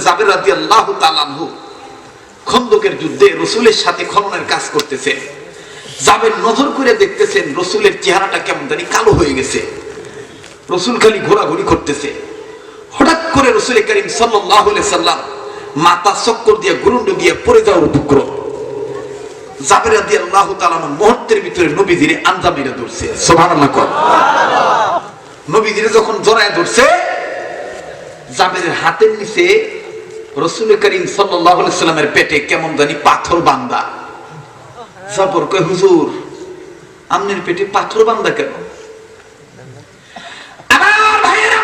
জাবের রাদিয়াল্লাহু তাআলা আনহু খন্দকের যুদ্ধে রাসূলের সাথে খননের কাজ করতেছে। জাবের নজর করে দেখতেছেন রাসূলের চেহারাটা কেমন জানি কালো হয়ে গেছে। রাসূল খালি ঘোরাঘুরি করতেছে। হঠাৎ করে রাসূল করিম সাল্লাল্লাহু আলাইহি সাল্লাম মাথা চক্কর দিয়ে গুরুন্ড দিয়ে পড়ে যাওয়ার উপক্রম। জাবের রাদিয়াল্লাহু তাআলা মুহূর্তের ভিতরে নবীজির আঞ্জামিরা ধরছে। সুবহানাল্লাহ। নবীজির যখন জড়ায় ধরছে, জাবেরের হাতের নিচে রাসূল করিম সাল্লাল্লাহু আলাইহি সাল্লামের পেটে কেমন জানি পাথর বাঁধা। জাবর কয়, হুজুর আপনার পেটে পাথর বাঁধা কেন? আমার ভাইরা,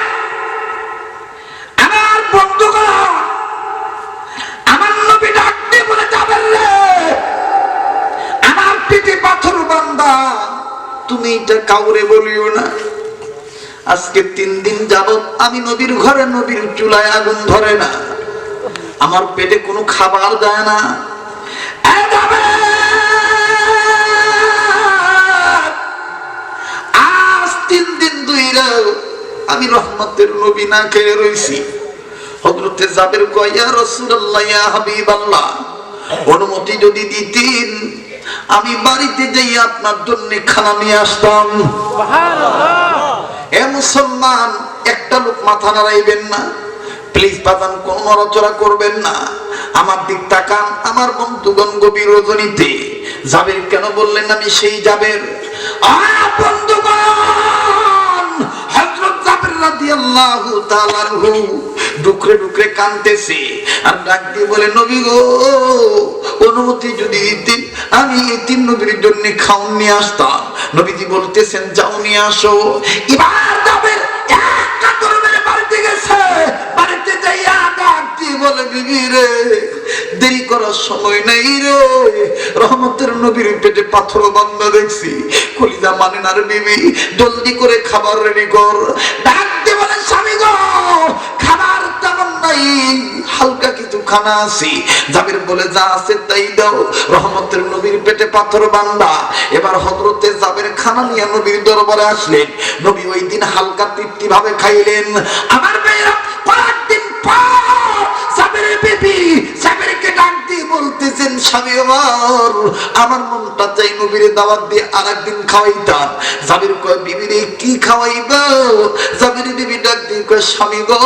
আমার বন্ধুগণ, আমার নবী ডাক দিয়ে বলে, জাবের রে, আমার পেটে পাথর বাঁধা, তুমি এটা কাউরে বলিও না। আজকে 3 দিন যাবত আমি নবীর ঘরে, নবীর চুলায় আগুন ধরে না, আমার পেটে কোনো খাবার যায় না। আজ 3 দিন ধইরা আমি রহমতের নবী না খেয়ে রইছি। হযরতে জাবের কয়, ইয়া রাসূলুল্লাহ, ইয়া হাবিবাল্লাহ, অনুমতি যদি দিতেন আমি বাড়িতে যাই আপনার জন্য খানা নিয়ে আসতাম। সুবহানাল্লাহ। এ মুসলমান, একটা লোক মাথা নাড়াইবেন না প্লিজ, বাজান কোন নড়াচড়া করবেন না, আমার দিক তাকান। আমার বন্ধুগণ, গভীর রজনীতে জাবের কেন বললেন আমি সেই জাবের? বন্ধুগণ, হযরত জাবের রাদিয়াল্লাহু তাআলা আনহু ডুকরে ডুকরে কাঁদতেছে আর ডাক দিয়ে বলে, নবী গো, অনুমতি যদি দিতেন আমি এতিম নবীর জন্য খাওন নিয়ে আসতাম। নবীজি বলতেছেন, যাও নিয়ে আসো। এবার জাবের একটা দরবারে বাড়িতে গেছে, বাড়িতে যাইয়া ডাক দিয়ে বলে, বিবি রে, দেরি করার সময় নেই রে, রহমতের নবীর পেটে পাথর বাঁধা দেখছি, কলিজা মানে না রে বিবি, জলদি করে খাবার রেডি কর। ডাক দিয়ে বলে, স্বামী গো, খাবার তেমন নাই, হালকা কিছু খানা আছে। জাবের বলে, যা আছে তাই দাও। রহমতের নবীর পেটে পাথর বাঁধা। এবার হযরতে জাবের খানা নিয়ে নবীর দরবারে আসলেন। নবী ওই দিন হালকা তৃপ্তি ভাবে খাইলেন। আমার ভাইরা, কয়েকদিন পর জাবের বিবি জাবেরকে ডাক দিয়ে বলতেছেন, স্বামী আমার মনটা চাই নবীর দাওয়াত দিয়ে আরেকদিন খাওয়াইতাম। জাবের কয়, বিবি রে, কি খাওয়াইবা? জাবের বিবি ডাক দিয়ে কয়, স্বামী গো,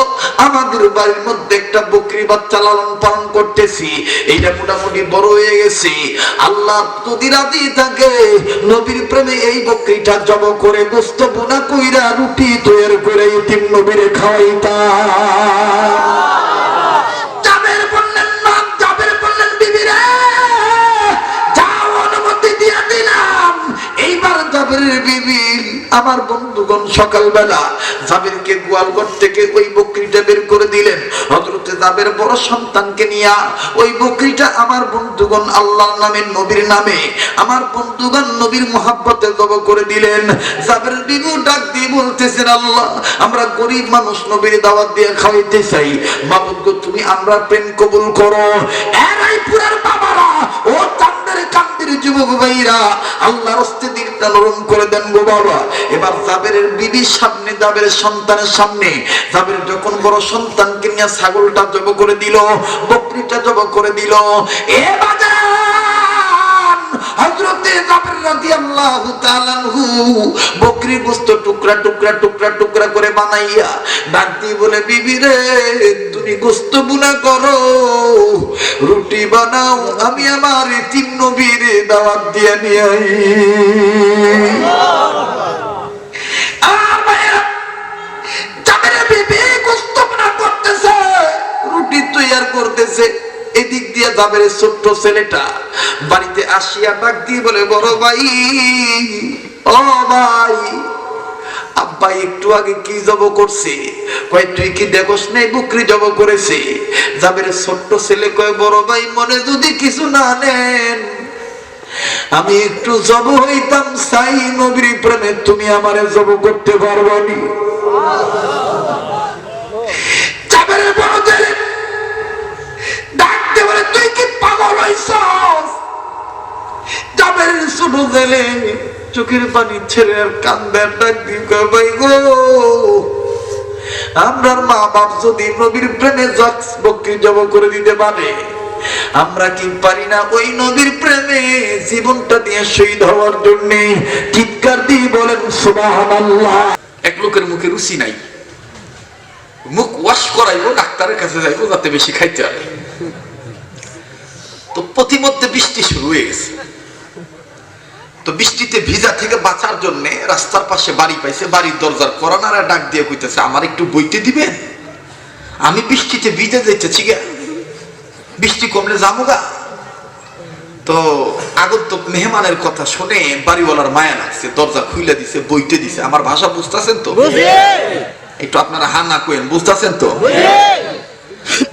আমাদের বাড়ির মধ্যে একটা বকরি বাচ্চা লালন পালন করতেছি, এইটা মোটামুটি বড় হয়ে গেছে। আল্লাহ যদি রাজি থাকে, নবীর প্রেমে এই বকরিটা জব করে গোশত বোনা কইরা রুটি তৈরি করে এতিম নবীরে খাওয়াইতাম। জাবের বললেন না, জাবের বললেন, বিবি রে, যাও, অনুমতি দিয়ে দিলাম। এইবার জাবেরের বিবি, আমার বন্ধুগণ, সকালবেলা জাবেরকে গোয়ালঘর থেকে ওই বকরিটা বের করে দিলেন। হযরতে জাবের বড় সন্তানকে নিয়ে ওই বকরিটা আমার বন্ধুগণ আল্লাহর নামে, নবীর নামে, আমার বন্ধুগণ নবীর মহব্বতে জব করে দিলেন। জাবের বিবি ডাক দিয়ে বলতেছেন, আল্লাহ, আমরা গরিব মানুষ, নবীর দাওয়াত দিয়ে খাওয়াইতে চাই, মাবুদ গো, তুমি আমরা প্রেম কবুল করো। এরাই পুরার বাবারা, ও চাঁদের কান্দির যুবক ভাইরা, আল্লাহর হস্তে দিলটা নরম করে দেন গো বাবা। এবার জাবেরের বিবির সামনে, জাবেরের সন্তানের সামনে, জাবের যখন বড় সন্তানকে নিয়ে ছাগলটা জব করে দিল, বকরিটা জব করে দিল। এ বাজান, হযরতে জাবের রাদিয়াল্লাহু তাআলা আনহু বকরির গোশত টুকরা টুকরা টুকরা টুকরা করে বানাইয়া ডাক দিয়ে বলে, বিবি রে, তুমি গোশত বুনা করো, রুটি বানাও, আমি আমার এতিম নবীরে দাওয়াত দিয়ে নিয়ে আই। রুটি তৈরি করতেছে, এদিক দিয়ে জাবের ছোট্ট ছেলেটা বাড়িতে আসিয়া ডাক দিয়ে বলে, বড় ভাই, ও ভাই, আব্বা একটু আগে কি জব করছে? কয়, তুই কি দেখোস নাই বকরি জব করেছে? জাবের ছোট্ট ছেলে কয়, বড় ভাই, মনে যদি কিছু না নেন, আমি একটু জব হইতাম চাই, নবীর প্রেমে তুমি আমারে জব করতে পারবানি? জাবের বড় ছেলে ডাকতে বলে, তুই কি পাগল হইছস? জাবের ছোট ছেলে চোখের পানি ছেড়ে আর কান্দার ডাক দিয়ে কয়, ভাই গো, আমরার মা বাপ যদি নবীর প্রেমে বকরি জবাই করে দিতে পারে, আমরা কি পারি না ওই নবীর প্রেমে জীবনটা দিয়ে শহীদ হওয়ার জন্য? চিৎকার দিয়ে বলেন সুবহানাল্লাহ। এক লোকের মুখে রুচি নাই, মুখ ওয়াশ করাইবো, ডাক্তারের কাছে যাইবো যাতে বেশি খাইতে হয়। তো প্রতিমধ্যে বৃষ্টি শুরু হয়ে গেছে। তো বৃষ্টিতে ভিজা থেকে বাঁচার জন্য রাস্তার পাশে বাড়ি পাইছে, বাড়ির দরজার করানারা ডাক দিয়ে কইতেছে, আমার একটু বইতে দিবেন, আমি বৃষ্টিতে ভিজে যাইতেছি গা, বৃষ্টি কমলে যাবো গা। তো আগন্তুক মেহমানের কথা শুনে বাড়িওয়ালার মায়া লাগছে, দরজা খুলে দিছে, বইতে দিছে। আমার ভাষা বুঝতেছেন তো? একটু আপনারা হা না কইেন, বুঝতেছেন তো?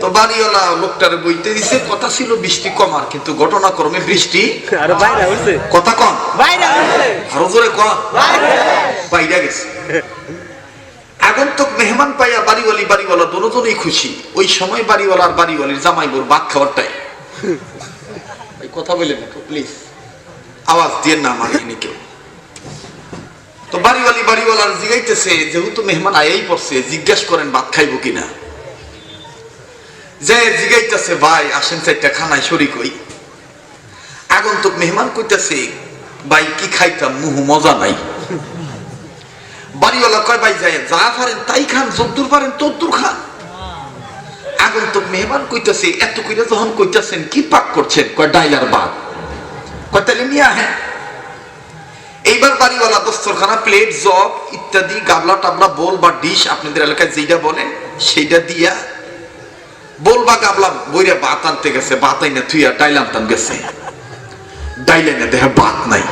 তো বাড়িওয়ালা লোকটারে বইতে দিছে। কথা ছিল বৃষ্টি কমার, কিন্তু ঘটনাক্রমে বৃষ্টি কথা কম, আরো জোরে কম, বাইরে গেছে। আগন্তুক মেহমান পাইয়া বাড়িওয়ালা দুজনেই খুশি। ওই সময় বাড়িওয়ালা আর বাড়িওয়ালির জামাইবুর ভাত খাওয়ার টাইম। কথা বলেন প্লিজ, আওয়াজ দিয়ে না মানেনি কেউ। তো বাড়িওয়ালার জিগাইতেছে, যেহেতু মেহমান আয়াই পড়ছে, জিজ্ঞাসা করেন ভাত খাইবো কিনা। যে জিগাইতেছে, ভাই আসেন চারটা খানায় শরিক হই। আগন্তুক মেহমান কইতেছে, ভাই কি খাইতাম, মুহ মজা নাই। বাড়িওয়ালা কয়, ভাই যায় যা পারেন তাই খান, যদ্দুর পারেন তদ্দুর খান। আগন্তুক মেহমান কইতেছে, এত কইরা যখন কইতেছেন কি পাক করছেন? কয় ডাইল আর ভাত। কয় তাহলে নিয়ে আহেন। এইবার বাড়িওয়ালা দস্তরখানা, প্লেট, জগ ইত্যাদি, গাবলা টাবলা, বোল বা ডিশ, আপনাদের এলাকায় যেটা বলেন সেইটা দিয়া, বোল বা গাবলা বইরা ভাত আনতে গেছে। ভাত আইনা থুইয়া ডাইল আনতাম গেছে, ডাইল আইনা দেখে ভাত নাই,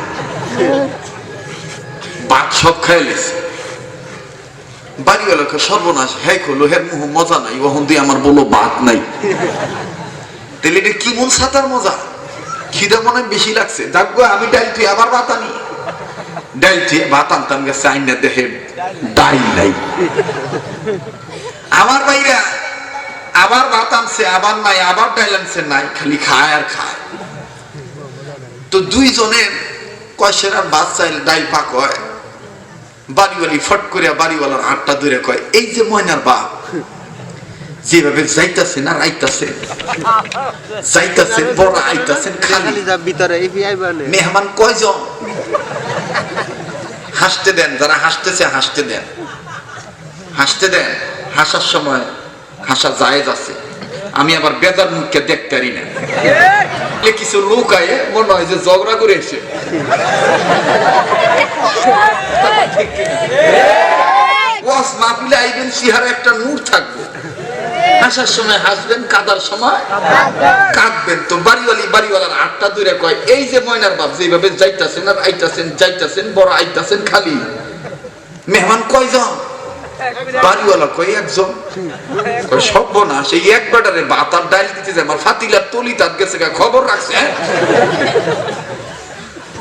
ভাত সব খাই লেছে। বাড়িওয়ালাকে সর্বনাশ, হ্যাঁ হলো, হ্যাঁ মুহ মজা নাই, ওহন দিয়ে আমার বলো ভাত নাই। তাহলে এটা কি মন সাতার মজা, খিদা মনে বেশি লাগছে। দেখবো আমি ডাইল তুই আবার ভাত আনি, ডাইল তুই ভাত আনতাম গেছে, আইনা দেখে ডাইল নাই। আমার বাইরা আবার ভাত আনছে, আবার নাই, আবার ডাইল আনছে, নাই, খালি খায় আর খায়। তো দুইজনের কয়সের আর ভাত চাইলে ডাইল পাক হয়। বাড়িওয়ালি ফট করে বাড়িওয়ালার হাতটা ধরে কয়, এই যে ময়নার বাপ যেভাবে যাইতাছে না রাইতাছে, যাইতাছে বড় আইতাছেন খালি, মেহমান কয়জন? হাসতে দেন, যারা হাসতেছে হাসতে দেন, হাসতে দেন। হাসার সময় হাসা জায়েজ আছে। আমি আবার বেজার মুখকে দেখতে পারি না। কিছু লোক আয়ে মনে হয় যে ঝগড়া করে এসে, আইবেন চেহারা একটা নূর থাকবে, হাসার সময় হাসবেন, কাঁদার সময় কাঁদবেন। তো বাড়িওয়ালার আটটা দূরে কয়, এই যে ময়নার বাপ যেভাবে যাইতাছেন আর আইতাছেন, যাইতাছেন বড় আইতাছেন খালি, মেহমান কয়জন? বাড়িওয়ালা কয় একজন। সব না, সেই এক বেটারে ভাত আর ডাইল দিতে যায়, আমার ফাতিলার তলি তার গেছে, খবর রাখছে।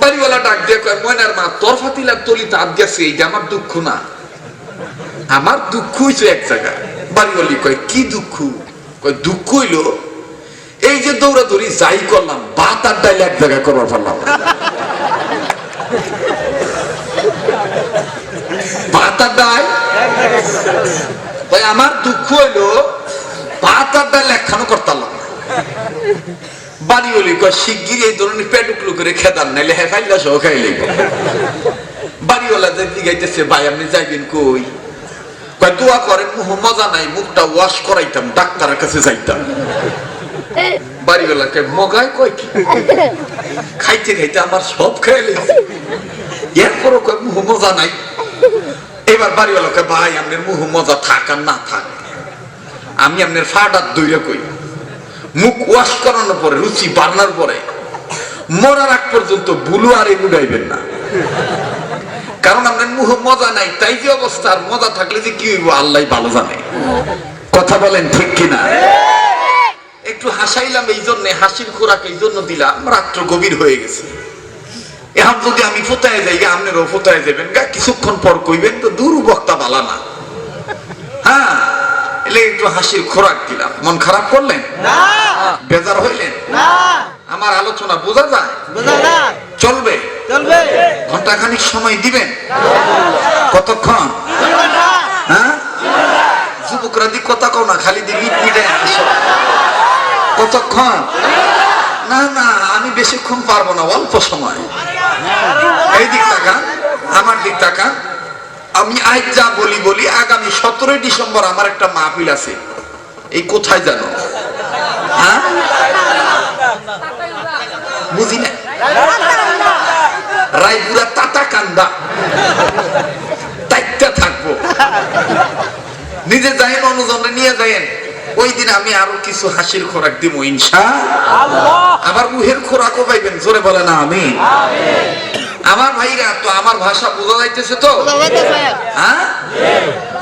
বাড়িওয়ালা ডাক দিয়ে কয়, ময়নার মা তোর ফাতিলার তলি তার গেছে, এইটা আমার দুঃখ না, আমার দুঃখ হইছে এক জায়গায়। বাড়িওয়ালি কয়, কি দুঃখ? কয়, দুঃখ হইলো এই যে দৌড়াদৌড়ি যাই করলাম, ভাত আর ডাইল এক জায়গায় করবার পারলাম। ভাত আর ডাইল, আমার দুঃখ হইলো ভাত আর ডাইল একখানো করতাম না। বাড়িওয়ালি কয়, শিগগির এই ধরনের পেটুকলু করে খেদান, নাইলে হেফাইল্লা সহ খাইলে। বাড়িওয়ালা যে জিগাইতেছে, ভাই আপনি যাইবেন কই? কয়, দোয়া করেন, মুহ মজা নাই, মুখটা ওয়াশ করাইতাম, ডাক্তারের কাছে যাইতাম। বাড়িওয়ালাকে মগায় কয় কি, খাইতে খাইতে আমার সব খাইলে, এরপরও কয় মুহ মজা নাই। এবার বাড়িওয়ালাকে, ভাই আপনার মুহ মজা থাক আর না থাক, আমি আপনার ফাটার দইরা কই, মুখ ওয়াশ করানোর পরে, রুচি বাড়ানোর পরে, মরার আগ পর্যন্ত বুলু আর উড়াইবেন না, কারণ আপনার মুহ মজা নাই। তাই যে অবস্থা, আর মজা থাকলে যে কি হইব আল্লাহ ভালো জানে। কথা বলেন ঠিক কিনা? একটু হাসাইলাম এই জন্য, হাসির খোরাক এই জন্য দিলাম, রাত্র গভীর হয়ে গেছে। এখন যদি আমি ফোতায় যাই, আপনারও ফোতায় যাবেন গা, কিছুক্ষণ পর কইবেন তো দূর বক্তা বালা না। হ্যাঁ, এলে একটু হাসির খোরাক দিলাম। মন খারাপ করলেন না? বেজার হইলেন না? আমার আলোচনা বোঝা যায়? চলবে? চলবে। ঘন্টাখানিক সময় দিবেন? কতক্ষণ? হ্যাঁ, না, খালি দিবি পিঠে আসো। কতক্ষণ? না না, আমি বেশিক্ষণ পারবো না, অল্প সময়। এই দিক তাকান, আমার দিক তাকান। আমি আজ যা বলি আগামী 17 ডিসেম্বর আমার একটা মাহফিল আছে। এই কোথায় জানো? হ্যাঁ, বুঝি না, রায়পুরা টাটা কান্দা তাইতে থাকবো। নিজে যাইন, অনুজনে নিয়ে যাইন। ওই দিন আমি আরো কিছু হাসির খোরাক দিব ইনশাআল্লাহ। আবার মুহের খোরাকও পাইবেন, জোরে বলে না আমিন। আমার ভাইরা, তো আমার ভাষা বোঝা যাইতেছে তো? হ্যাঁ,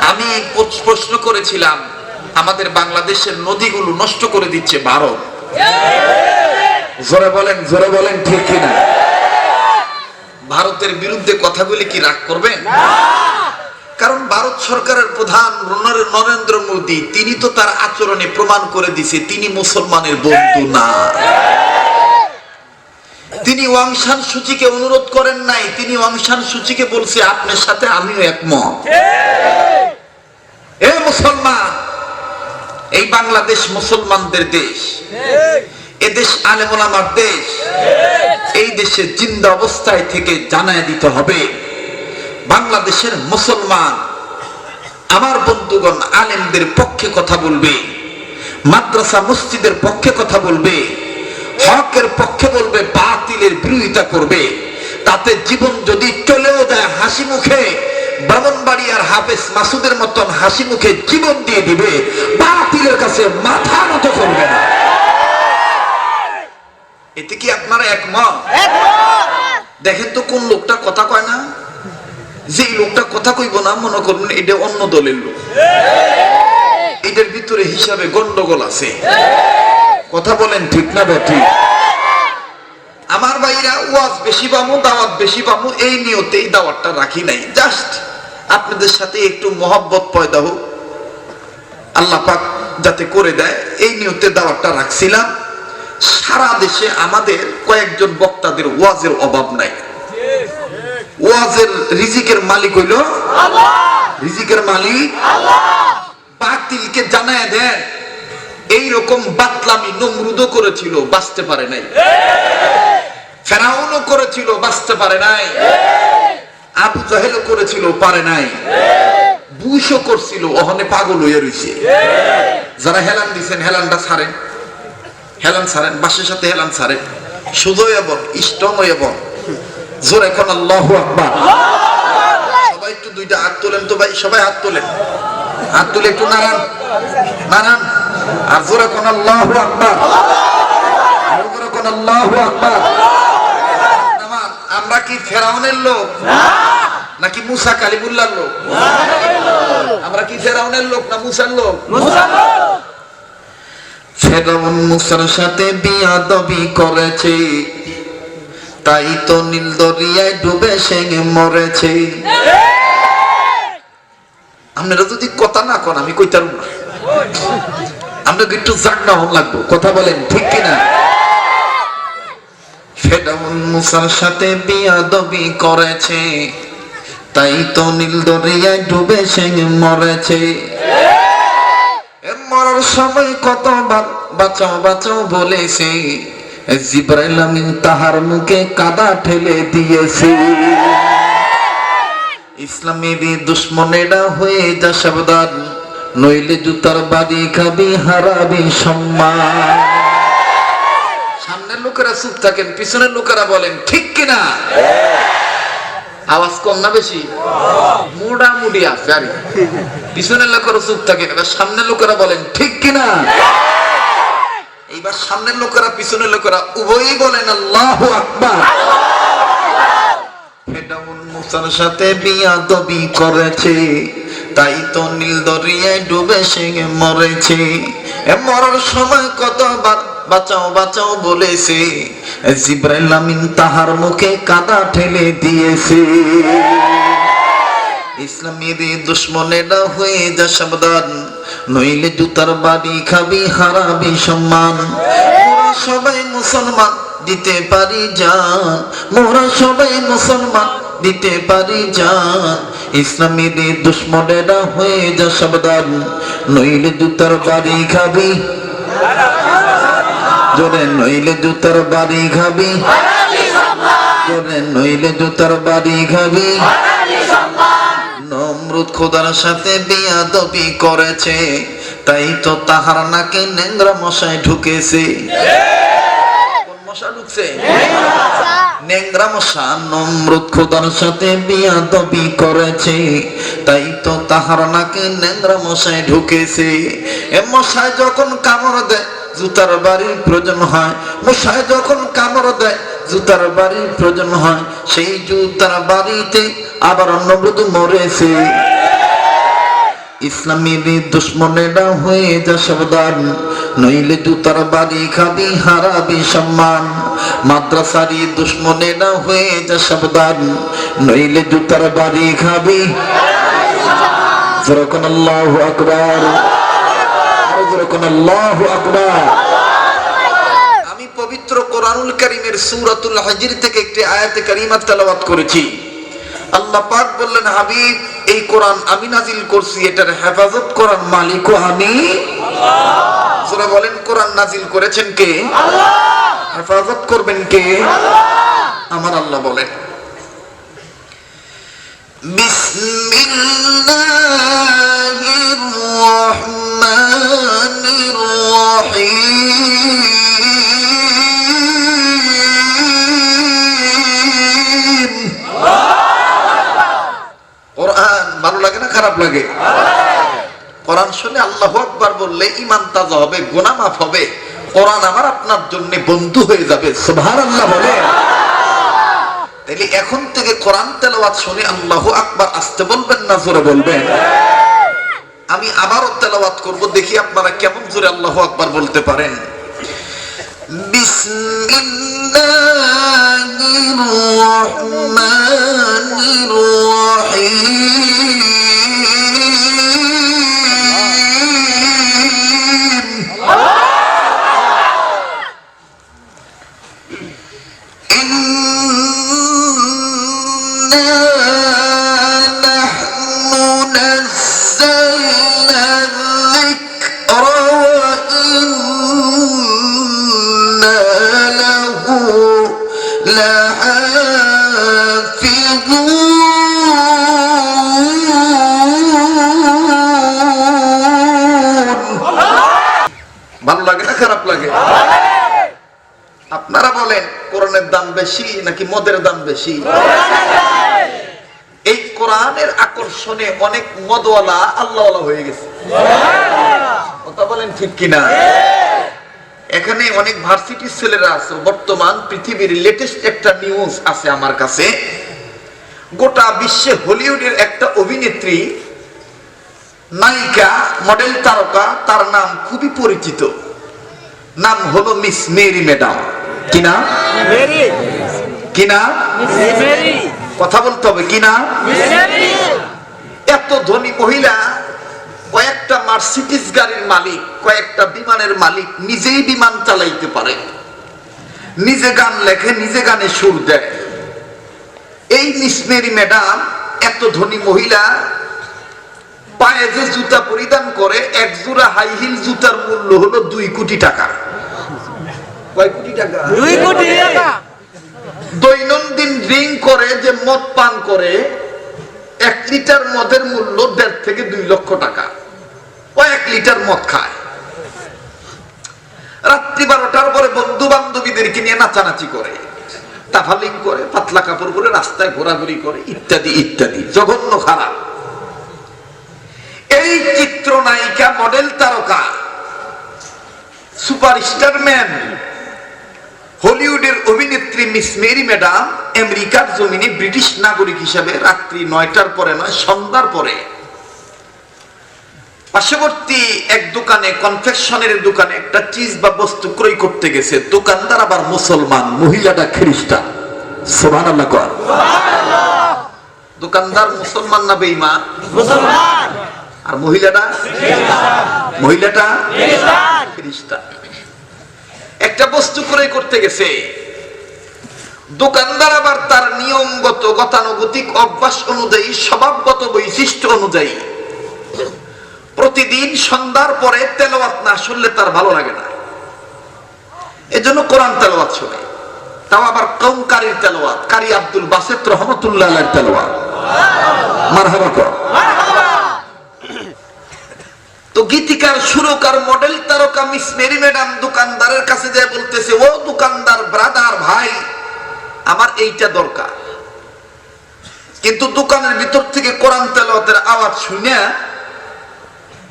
আমি প্রশ্ন করেছিলাম, আমাদের বাংলাদেশের নদীগুলো নষ্ট করে দিচ্ছে ভারত। জোরে বলেন ঠিক কিনা? ভারতের বিরুদ্ধে কথা বলে কি রাগ করবেন? কারণ ভারত সরকারের প্রধান নরেন্দ্র মোদী, তিনি তো তার আচরণে প্রমাণ করে দিছে তিনি মুসলমানের বন্ধু না। তিনি অং সান সূচিকে অনুরোধ করেন নাই, তিনি অং সান সূচিকে বলছে আপনার সাথে আমিও একমত। এ মুসলমান, এই বাংলাদেশ মুসলমানদের দেশ, এদেশ আলেম ওলামার দেশ। এই দেশে জিন্দা অবস্থায় থেকে জানায় দিতে হবে, বাংলাদেশের মুসলমান আমার বন্ধুগণ আলেমদের পক্ষে কথা বলবে, মাদ্রাসা মসজিদের পক্ষে কথা বলবে, হকের পক্ষে বলবে, বাতিলের বিরোধিতা করবে। তাতে জীবন যদি চলেও যায় হাসি মুখে, ব্রাহ্মণবাড়িয়ার হাফেজ মাসুদের মতন হাসি মুখে জীবন দিয়ে দিবে, বাতিলের কাছে মাথা নত করবে না। এতে কি আপনারা একমত? দেখেন তো কোন লোকটা কথা কয় না, যে লোকটা কথা কইব না মনে করবেন এটা অন্য দলের লোক। এটার ভিতরে হিসাবে গন্ডগোল আছে। কথা বলেন ঠিক না ঠিক? আমার ভাইরা, ওয়াজ বেশি পাবো, দাওয়াত বেশি পাবো, এই নিয়তেই দাওয়াতটা রাখি নাই। জাস্ট আপনাদের সাথে একটু মহব্বত পয়দা হোক, আল্লাহ পাক যাতে করে দেয়, এই নিয়তে দাওয়াতটা রাখছিলাম। সারা দেশে আমাদের কয়েকজন বক্তাদের ওয়াজের অভাব নাই। ওয়াজের রিজিকের মালিক হইল আল্লাহ। রিজিকের মালিক আল্লাহ। বাতিলকে জানায় দেন, এইরকম বাতলামি নমরুদও করেছিল, বাঁচতে পারে নাই। ফেরাউনও করেছিল, বাঁচতে পারে নাই। আবু জাহেলও করেছিল, পারে নাই। বুশও করছিল, ওখানে পাগল হয়ে রয়েছে। যারা হেলান দিচ্ছেন, হেলানটা ছাড়েন, হেলান ছাড়েন, বাসের সাথে হেলান ছাড়েন, সুজো এবং স্ট্রং এবং জোর। এখন আল্লাহু আকবার। সবাই একটু দুইটা হাত তোলেন তো ভাই, সবাই হাত তোলেন, হাত তুলে একটু নাড়ান, নাড়ান। আর জোর এখন আল্লাহু আকবার, জোর এখন আল্লাহু আকবার। আমরা কি ফেরাউনের লোক নাকি মুসা কালিমুল্লাহর লোক? আমরা কি ফেরাউনের লোক না মুসার লোক? ফেরাউন মুসার সাথে বিয়াদবি করেছে, তাই তো নীল দরিয়ায় ডুবে সে মরেছে। আপনারা যদি কথা না কন আমি কইতাম না, আমরা একটু জাগনা হন লাগবো। কথা বলেন ঠিক কিনা? ফেরাউন মুসার সাথে বিয়াদবি করেছে, তাই তো নীল দরিয়ায় ডুবে সে মরেছে। মরার সময় কতবার বাঁচাও বাঁচাও বলেছে, জিবরাইল আমিন তাহার মুখে কাদা ঠেলে দিয়েছে। ইসলামের দুশ্মনেরা হয়ে যা সাবধান, নইলে জুতার বাড়ি খাবি, হারাবি সম্মান। সামনের লোকেরা চুপ থাকেন, পিছনের লোকেরা বলেন ঠিক কিনা? আওয়াজ কম না বেশি? মোটামুটি আছে। আর পিছনের লোকেরা চুপ থাকেন, এবার সামনের লোকেরা বলেন ঠিক কিনা? এইবার সামনের লোকেরা পিছনের লোকেরা উভয়ই বলেন আল্লাহু আকবার। ফেরাউন মুসার সাথে বিয়াদবি করেছে, তাই তো নীল দরিয়ায় ডুবে সে মরেছে। মরার সময় কতবার বাঁচাও বাঁচাও বলেছে, জিবরাইল আমিন তাহার মুখে কাদা ঠেলে দিয়েছে। ইসলামের দুশ্মনেরা হয়ে যা সাবধান, নইলে জুতার বাড়ি খাবি, হারাবি সম্মান। মোরা সবাই মুসলমান, দিতে পারি জান, মোরা সবাই মুসলমান, দিতে পারি জান, ইসলামের দুশ্মনেরা হয়ে যা সাবধান, নইলে জুতার বাড়ি খাবি, জোরে নইলে জুতার বাড়ি খাবি, জোরে নইলে জুতার বাড়ি খাবি। নমরুদ খোদার সাথে বেয়াদবি করেছে, তাই তো তাহার নাকে নেংরা মশায় ঢুকেছে। কোন মশা ঢুকছে? নেংরা মশা। নমরুদ খোদার সাথে বেয়াদবি করেছে, তাই তো তাহার নাকে নেংরা মশায় ঢুকেছে। এ মশায় যখন কামড় দেয় জুতার বাড়ির প্রয়োজন হয়, মশায় যখন কামড় দেয় জুতার বাড়ির প্রয়োজন হয়, সেই জুতার বাড়িতে আবার নমরুদ মরেছে। ইসলামের দুশ্মনেরা হয়ে যা সাবধান, নইলে জুতার বাড়ি খাবি, হারাবি সম্মান। মাদ্রাসারি দুশ্মনেরা হয়ে যা সাবধান, নইলে জুতার বাড়ি খাবি। যেরকম আল্লাহু আকবার, যেরকম আল্লাহু আকবার। আমি পবিত্র কোরআনুল কারীমের সূরাতুল হিজর থেকে একটি আয়াতে কারিমা তেলাওয়াত করেছি। আল্লাহ পাক বললেন, হাবিব এই কোরআন আমি নাজিল করছি, এটার হেফাজত করার মালিকও আমি আল্লাহ। যারা বলেন কোরআন নাজিল করেছেন কে? আল্লাহ। হেফাজত করবেন কে? আল্লাহ। আমার আল্লাহ বলেন, বিসমিল্লাহির রহমানির রহিম। কোরআন ভালো লাগে না খারাপ লাগে? কোরআন শুনে আল্লাহু আকবার বললে ঈমান তাজা হবে, গুনাহ মাফ হবে, কোরআন আমার আপনার জন্য বন্ধু হয়ে যাবে। সুবহানাল্লাহ বলে। তাহলে এখন থেকে কোরআন তেলাওয়াত শুনে আল্লাহু আকবার আসতে বলবেন না জোরে বলবেন? আমি আবারও তেলাওয়াত করব, দেখি আপনারা কেমন জোরে আল্লাহু আকবার বলতে পারেন। বিসমিল্লাহির রহমানির রহিম। ভালো লাগে না খারাপ লাগে? আপনারা বলেন কোরআনের দাম বেশি নাকি মদের দাম বেশি? এই কোরআনের আকর্ষণে অনেক মদওয়ালা আল্লাহওয়ালা হয়ে গেছে। কথা বলেন ঠিক কিনা? এখানে অনেক ভার্সিটির ছেলেরা আছে। বর্তমান পৃথিবীর লেটেস্ট একটা নিউজ আছে আমার কাছে। গোটা বিশ্বে হলিউডের একটা অভিনেত্রী, নায়িকা, মডেল তারকা, তার নাম খুবই পরিচিত। নাম হলো মিস মেরি ম্যাডাম। কি নাম? কি নাম? কথা বলতে হবে, কি নাম? এত ধনী মহিলা, কয়েকটা মার্সিডিজ গাড়ির মালিক, কয়েকটা বিমানের মালিক, নিজেই বিমান চালাইতে পারে, নিজে গান লেখে, নিজে গানে সুর দেয়। এই মিস মেরি ম্যাডাম এত ধনী মহিলা, পায়ে যে জুতা পরিধান করে, এক জোড়া হাই হিল জুতার মূল্য হলো 2 কোটি টাকা। কয় কোটি টাকা? 2 কোটি টাকা। দৈনন্দিন ড্রিঙ্ক করে, যে মদ পান করে, 1 লিটার মদের মূল্য 1.5 থেকে 2 লক্ষ টাকা। কয়েক লিটার মদ খায়। রাত্রি 12টার পরে বন্ধু বান্ধবীদেরকে নিয়ে নাচানাচি করে, তাফালিং করে, পাতলা কাপড় পরে রাস্তায় ঘোরাঘুরি করে, ইত্যাদি ইত্যাদি। জঘন্য, খারাপ। এই চিত্রনায়িকা, মডেল তারকা, সুপারস্টার ম্যান, হলিউডের অভিনেত্রী মিস মেরি ম্যাডাম আমেরিকার জমিনে ব্রিটিশ নাগরিক হিসেবে রাত্রি 9টার পরে নয়, সন্ধ্যার পরে পার্শ্ববর্তী এক দোকানে, কনফেকশনের দোকানে একটা চিজ বা বস্তু ক্রয় করতে গেছে। দোকানদার আবার মুসলমান, মহিলাটা খ্রিস্টান। সুবহানাল্লাহ কর। দোকানদার মুসলমান না বেঈমান? মুসলমান। আর মহিলাটা? মহিলাটা খ্রিস্টান। একটা বস্তু ক্রয় করতে গেছে। দোকানদার আবার তার নিয়মগত গতানুগতিক অভ্যাস অনুযায়ী স্বভাবগত বৈশিষ্ট্য অনুযায়ী প্রতিদিন সন্ধ্যার পরে তেলাওয়াত না শুনলে তার ভালো লাগে না, এজন্য কোরআন তেলাওয়াত শুনে। তাও আবার কম কারির তেলাওয়াত, কারি আব্দুল বাসেত রহমাতুল্লাহ আলাইহির তেলাওয়াত। মারহাবা কর। তো গীতিকার, সুরকার, মডেল তারকা মিস মেরি ম্যাডাম দোকানদারের কাছে যায় বলতেছে, ও দোকানদার ব্রাদার ভাই, আমার এইটা দরকার। কিন্তু দোকানের ভিতর থেকে কোরআন তেলাওয়াতের আওয়াজ শুনে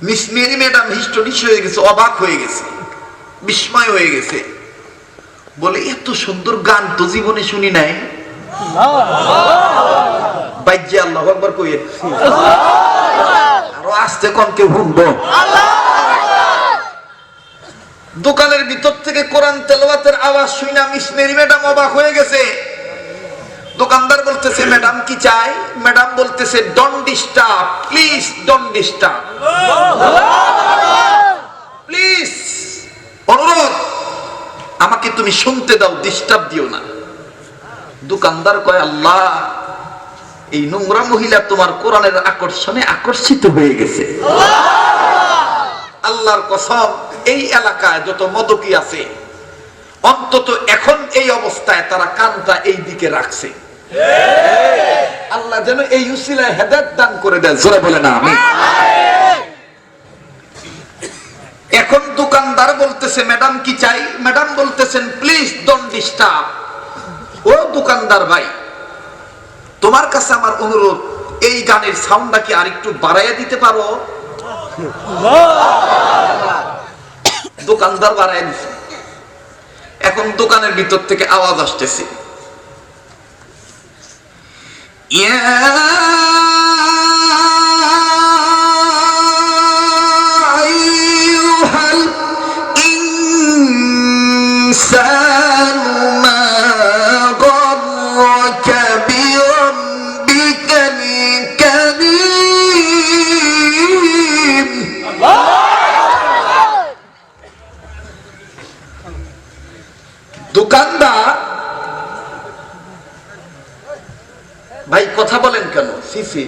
মিস মেরি ম্যাডাম হিস্টোরিশ হয়ে গেছে, অবাক হয়ে গেছে, বিস্ময় হয়ে গেছে। বলে, এত সুন্দর গান তো জীবনে শুনি নাই। বাইজে আল্লাহু আকবার কইয়ে আরো আস্তে কোন কেউ শুনবো। দোকানের ভিতর থেকে কোরআন তেলাওয়াতের আওয়াজ শুনে মিস মেরি ম্যাডাম অবাক হয়ে গেছে। দোকানদার বলতেছে, ম্যাডাম কি চাই? ম্যাডাম বলতেছে, don't disturb, please don't disturb, please, অনুরোধ, আমাকে তুমি শুনতে দাও, ডিস্টার্ব দিও না। দোকানদার কয়, আল্লাহ, এই নোংরা মহিলা তোমার কোরআনের আকর্ষণে আকর্ষিত হয়ে গেছে। আল্লাহর কসম, এই এলাকায় যত মদকি আছে অন্তত এখন এই অবস্থায় তারা কানটা এই দিকে রাখছে। আল্লাহ যেন এই উসিলায় হেদায়েত দান করে দেয়। জোরে বলে না আমিন। এখন দোকানদার বলতেছে, ম্যাডাম কি চাই? ম্যাডাম বলতেছেন, প্লিজ ডোন্ট ডিস্টার্ব। ও দোকানদার ভাই, তোমার কাছে আমার অনুরোধ, এই গানের সাউন্ডটা কি আরেকটু বাড়াইয়া দিতে পারো? দোকানদার বাড়াইয়া দিছে। এখন দোকানের ভিতর থেকে আওয়াজ আসতেছে, ইয়া আইয়ুহাল ইনসানু মা গররাকা বিরাব্বিকাল কারীম। দোকানদার ভাই কথা বলেন কেন? সিসি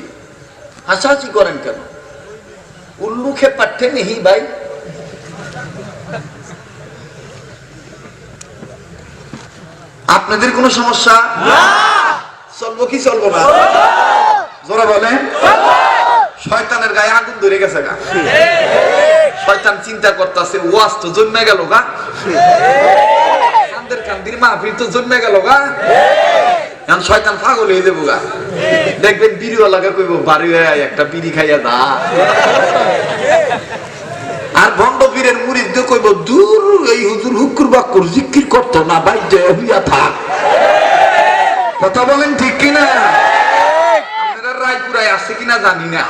হাসাহাসি করেন কেন? উল্লু খে পাঠ্যে নেই ভাই। আপনাদের কোনো সমস্যা? চলবো কি চলবো না? জোরে বলেন। শয়তানের গায়ে আগুন ধরে গেছে গা। শয়তান চিন্তা করতেছে, ওয়াজ তো জন্মে গেল গা, কান্দের কান্দির মাহফিল তো জন্মে গেল গা, এখন শয়তান পাগল হয়ে যাবো গা। দেখবেন বিড়িওয়ালাকে কইব, বাড়ি একটা বিড়ি খাইয়া দা। আর ভণ্ড পীরের মুরিদ দিয়ে কইব, দূর এই হুজুর হুকুর বাক্কুর জিকির করতো না, বাইরে হইয়া থাক। কথা বলেন ঠিক কিনা? আপনারা রায়পুরায় আছে কিনা জানি না।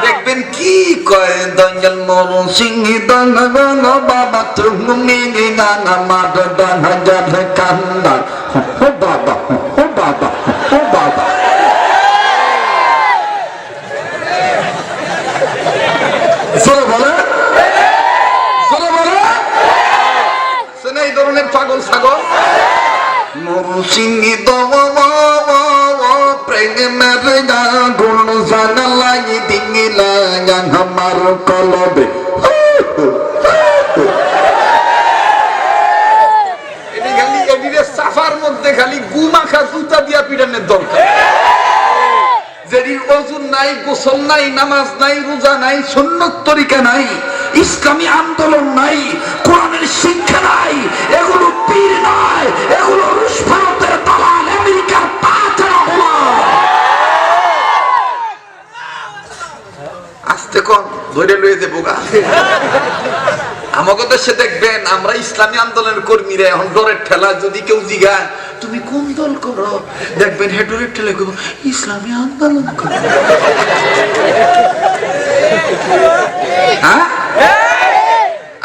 দেখবেন কি কয়, দঞ্জল মরুন সিংহি দন গন বাবা তুমি গানা মাদ দন হাজার কান্দা ও বাবা, ও বাবা, ও বাবা। জোরে বলে, জোরে বলে। শুনে এই ধরনের পাগল ছাগল মরুন সিংহি দম প্রেমের গুণ জানা লাগি দিঙ্গিলা গান আমার কলবে। সাফার মধ্যে খালি গুমাখা জুতা দিয়া পিটানের দরকার। যেদিন ওযুর নাই, গোসল নাই, নামাজ নাই, রোজা নাই, সুন্নত তরিকা নাই, ইসলামী আন্দোলন নাই, কোরআনের শিক্ষা নাই, এগুলো পীর নয়, এগুলো রুশ ভারতের দালাল আমেরিকার পাঁচের আস্তে কম ধরে লয়ে দেবো গা। আমাকে দেশে দেখবেন, আমরা ইসলামী আন্দোলনের কর্মীরা এখন ডরের ঠেলা যদি কেউ জিগায় তুমি কোন দল করো, দেখবেন হে ডরের ঠেলা করবো ইসলামী আন্দোলন করো। হ্যাঁ,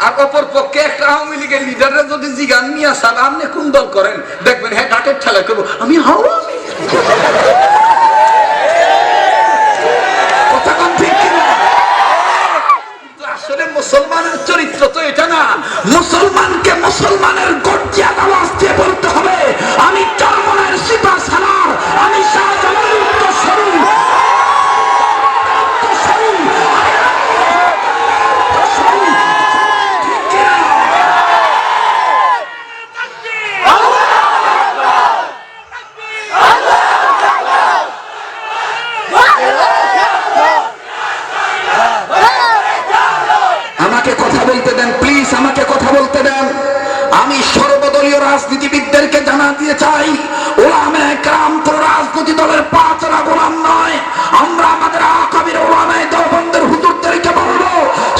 আর অপর পক্ষে একটা আওয়ামী লীগের লিডাররা যদি জিগান মিয়া সাহেব আপনি কোন দল করেন, দেখবেন হ্যাঁ ডাকের ঠেলা করবো আমি আওয়ামী। কথা কোন ঠিক কিনা? আসলে মুসলমানের চরিত্র তো এটা না। মুসলমানকে মুসলমানের গর্জিয়াত আওয়াজ দিয়ে বলতে হবে, আমি প্লিজ আমাকে কথা বলতে দেন। আমি সর্বদলীয় রাজনীতিবিদদেরকে জানা দিয়ে চাই, ওলামায়ে কেরাম কোন রাজনৈতিক দলের পাঁচরা গোলাম নয়। আমরা আমাদের আকাবির ওলামায়ে দেওবন্দের হুজুরদেরকে বলবো,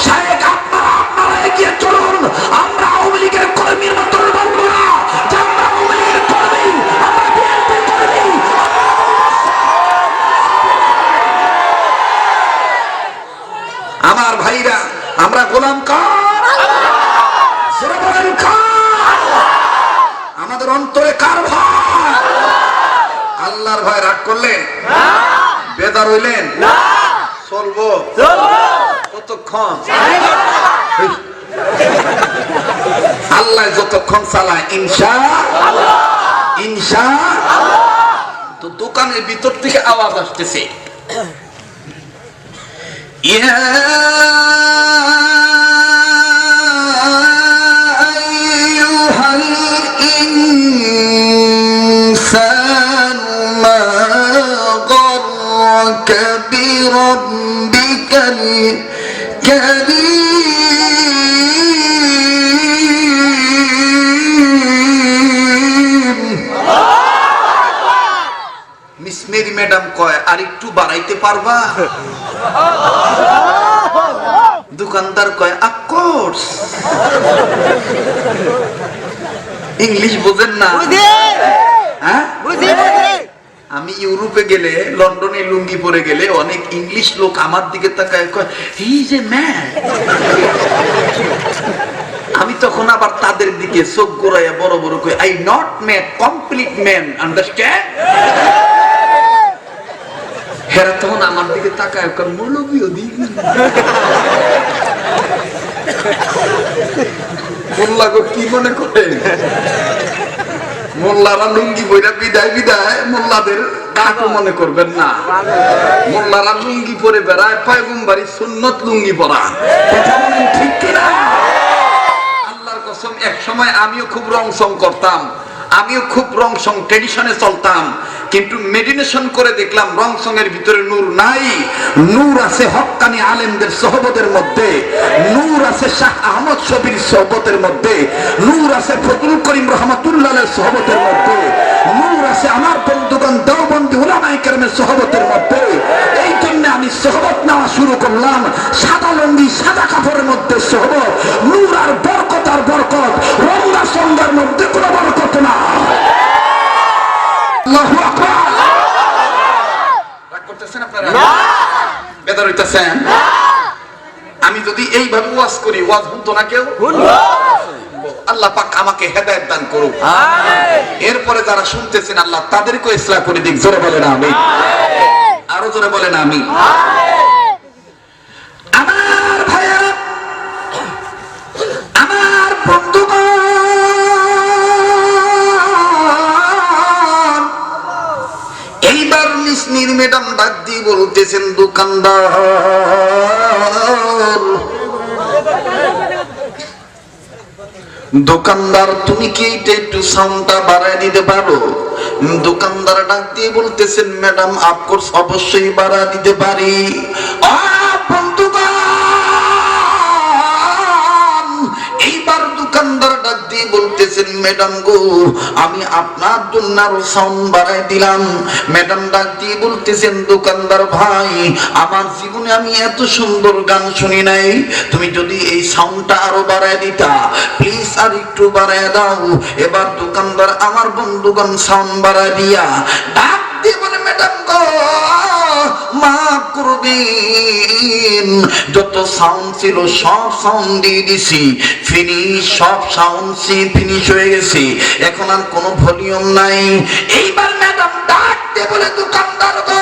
শায়েখ আপনারা এগিয়ে চলুন। আমরা আওয়ামী লীগের কর্মীর মতো বলবো না যে আমরা আওয়ামী লীগের কর্মী, আমরা বিএনপির কর্মী। আমার ভাইরা, আমরা গোলাম কার? আমাদের অন্তরে কার ভয়? আল্লাহর ভয়। রাগ করলেন? বেদার হইলেন? চলবো কতক্ষণ? আল্লাহ যতক্ষণ চালায় ইনশাআল্লাহ। তো দোকানের ভিতর থেকে আওয়াজ আসতেছে, ইয়া بربك الكريم। মিস মেরি ম্যাডাম কয়, আর একটু বাড়াইতে পারবা? দোকানদার কয়, অফকোর্স। ইংলিশ বোঝেন না? হ্যাঁ, আমি ইউরোপে গেলে, লন্ডনে লুঙ্গি পরে গেলে অনেক ইংলিশ লোক আমার দিকে তাকায় কয়, হি ইজ এ ম্যান। আমি তখন আবার তাদের দিকে চোখ ঘোরাইয়া বড় বড় কই, I not man, complete man, understand? হেরা তখন আমার দিকে তাকায় কয়, মৌলভীও দিন। মোল্লা গো কি মনে করে? মোল্লারা লুঙ্গি পরে বিদায় মোল্লাদের কাকু মনে করবেন না। মোল্লারা লুঙ্গি পরে বেড়ায়, পয়গম্বরী সুন্নত লুঙ্গি পরা। কথা বলেন ঠিক কিনা? আল্লাহর কসম, এক সময় আমিও খুব রং সং করতাম, আমিও খুব রং সং ট্রেডিশনে চলতাম, কিন্তু মেডিটেশন করে দেখলাম রং সঙ্গের ভিতরে নূর নাই। নূর আছে হক্কানি আলেমদের সোহবতের মধ্যে, নূর আছে শাহ আহমদ শফির সোহবতের মধ্যে, নূর আছে ফজলুল করিম রহমাতুল্লাহের সোহবতের মধ্যে, নূর আছে আমার বন্ধুগণ দেওবন্দি উলামায়ে কেরামের সোহবতের মধ্যে। এই জন্য আমি সোহবত নেওয়া শুরু করলাম, সাদা লুঙ্গি সাদা কাপড়ের মধ্যে সোহবত। নূর আর বরকত, রঙ্গা সঙ্গার মধ্যে কোনো বরকত না। আল্লাহু আকবার। রাগ করতেছেন আপনারা? বেদার হইতেছেন? আমি যদি এইভাবে ওয়াজ করি, ওয়াজ শুনতো না কেউ? আল্লাহ পাক আমাকে হেদায়েত দান করুক। এরপরে যারা শুনতেছেন আল্লাহ তাদেরকে ইসলাহ করে দিক। জোরে বলেন আমিন। আরো জোরে বলেন আমিন। আমার ভাইয়া, আমার বন্ধুগণ, এইবার মিসমির ম্যাডাম ডাক দিয়ে বলতেছেন, দোকানদার তুমি কি এটা একটু সাউন্ডটা বাড়ায় দিতে পারো? দোকানদার ডাক দিয়ে বলতেছেন, ম্যাডাম অফকোর্স, অবশ্যই বাড়ায় দিতে পারি। এইবার দোকানদার ডাক দিয়ে বলতেছেন, ম্যাডাম গো, আমি আপনার জন্য আরো সাউন্ড বাড়ায় দিলাম। ম্যাডাম ডাক দিয়ে বলতেছেন, দোকানদার ভাই, আমার জীবনে আমি এত সুন্দর গান শুনি নাই, তুমি যদি এই সাউন্ডটা আরো বাড়ায় দিতা, প্লিজ আর একটু বাড়ায় দাও। এবার দোকানদার আমার বন্ধুগণ সাউন্ড বাড়ায় দিয়া ডাক দিয়ে বলে, ম্যাডাম গো মাফ করবেন, যত সাউন্ড ছিল সব সাউন্ড দিয়ে দিছি, ফিনিশ, সব সাউন্ড ফিনিশ হয়ে গেছে, এখন আর কোনো ভলিউম নাই। এইবার ম্যাডাম ডাক দিয়ে বলে, দোকানদার গো,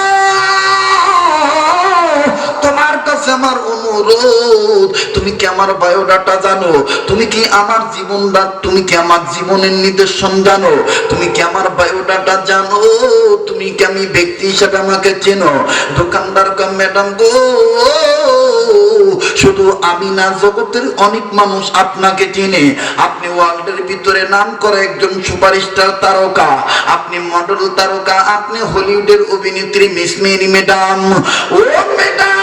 তোমার কাছে আমার অনুরোধ, তুমি কি আমার বায়োডাটা জানো? তুমি কি আমার জীবনটা, তুমি কি আমার জীবনের নিদর্শন জানো? তুমি কি আমার বায়োডাটা জানো? তুমি কি আমি ব্যক্তি হিসেবে আমাকে চেনো? দোকানদার কয়, ম্যাডাম গো, শুধু আমি না, জগতের অনেক মানুষ আপনাকে চিনে। আপনি ওয়ার্ল্ডের ভিতরে নাম করা একজন সুপারস্টার তারকা, আপনি মডেল তারকা, আপনি হলিউডের অভিনেত্রী মিস মেরি ম্যাডাম। ও ম্যাডাম,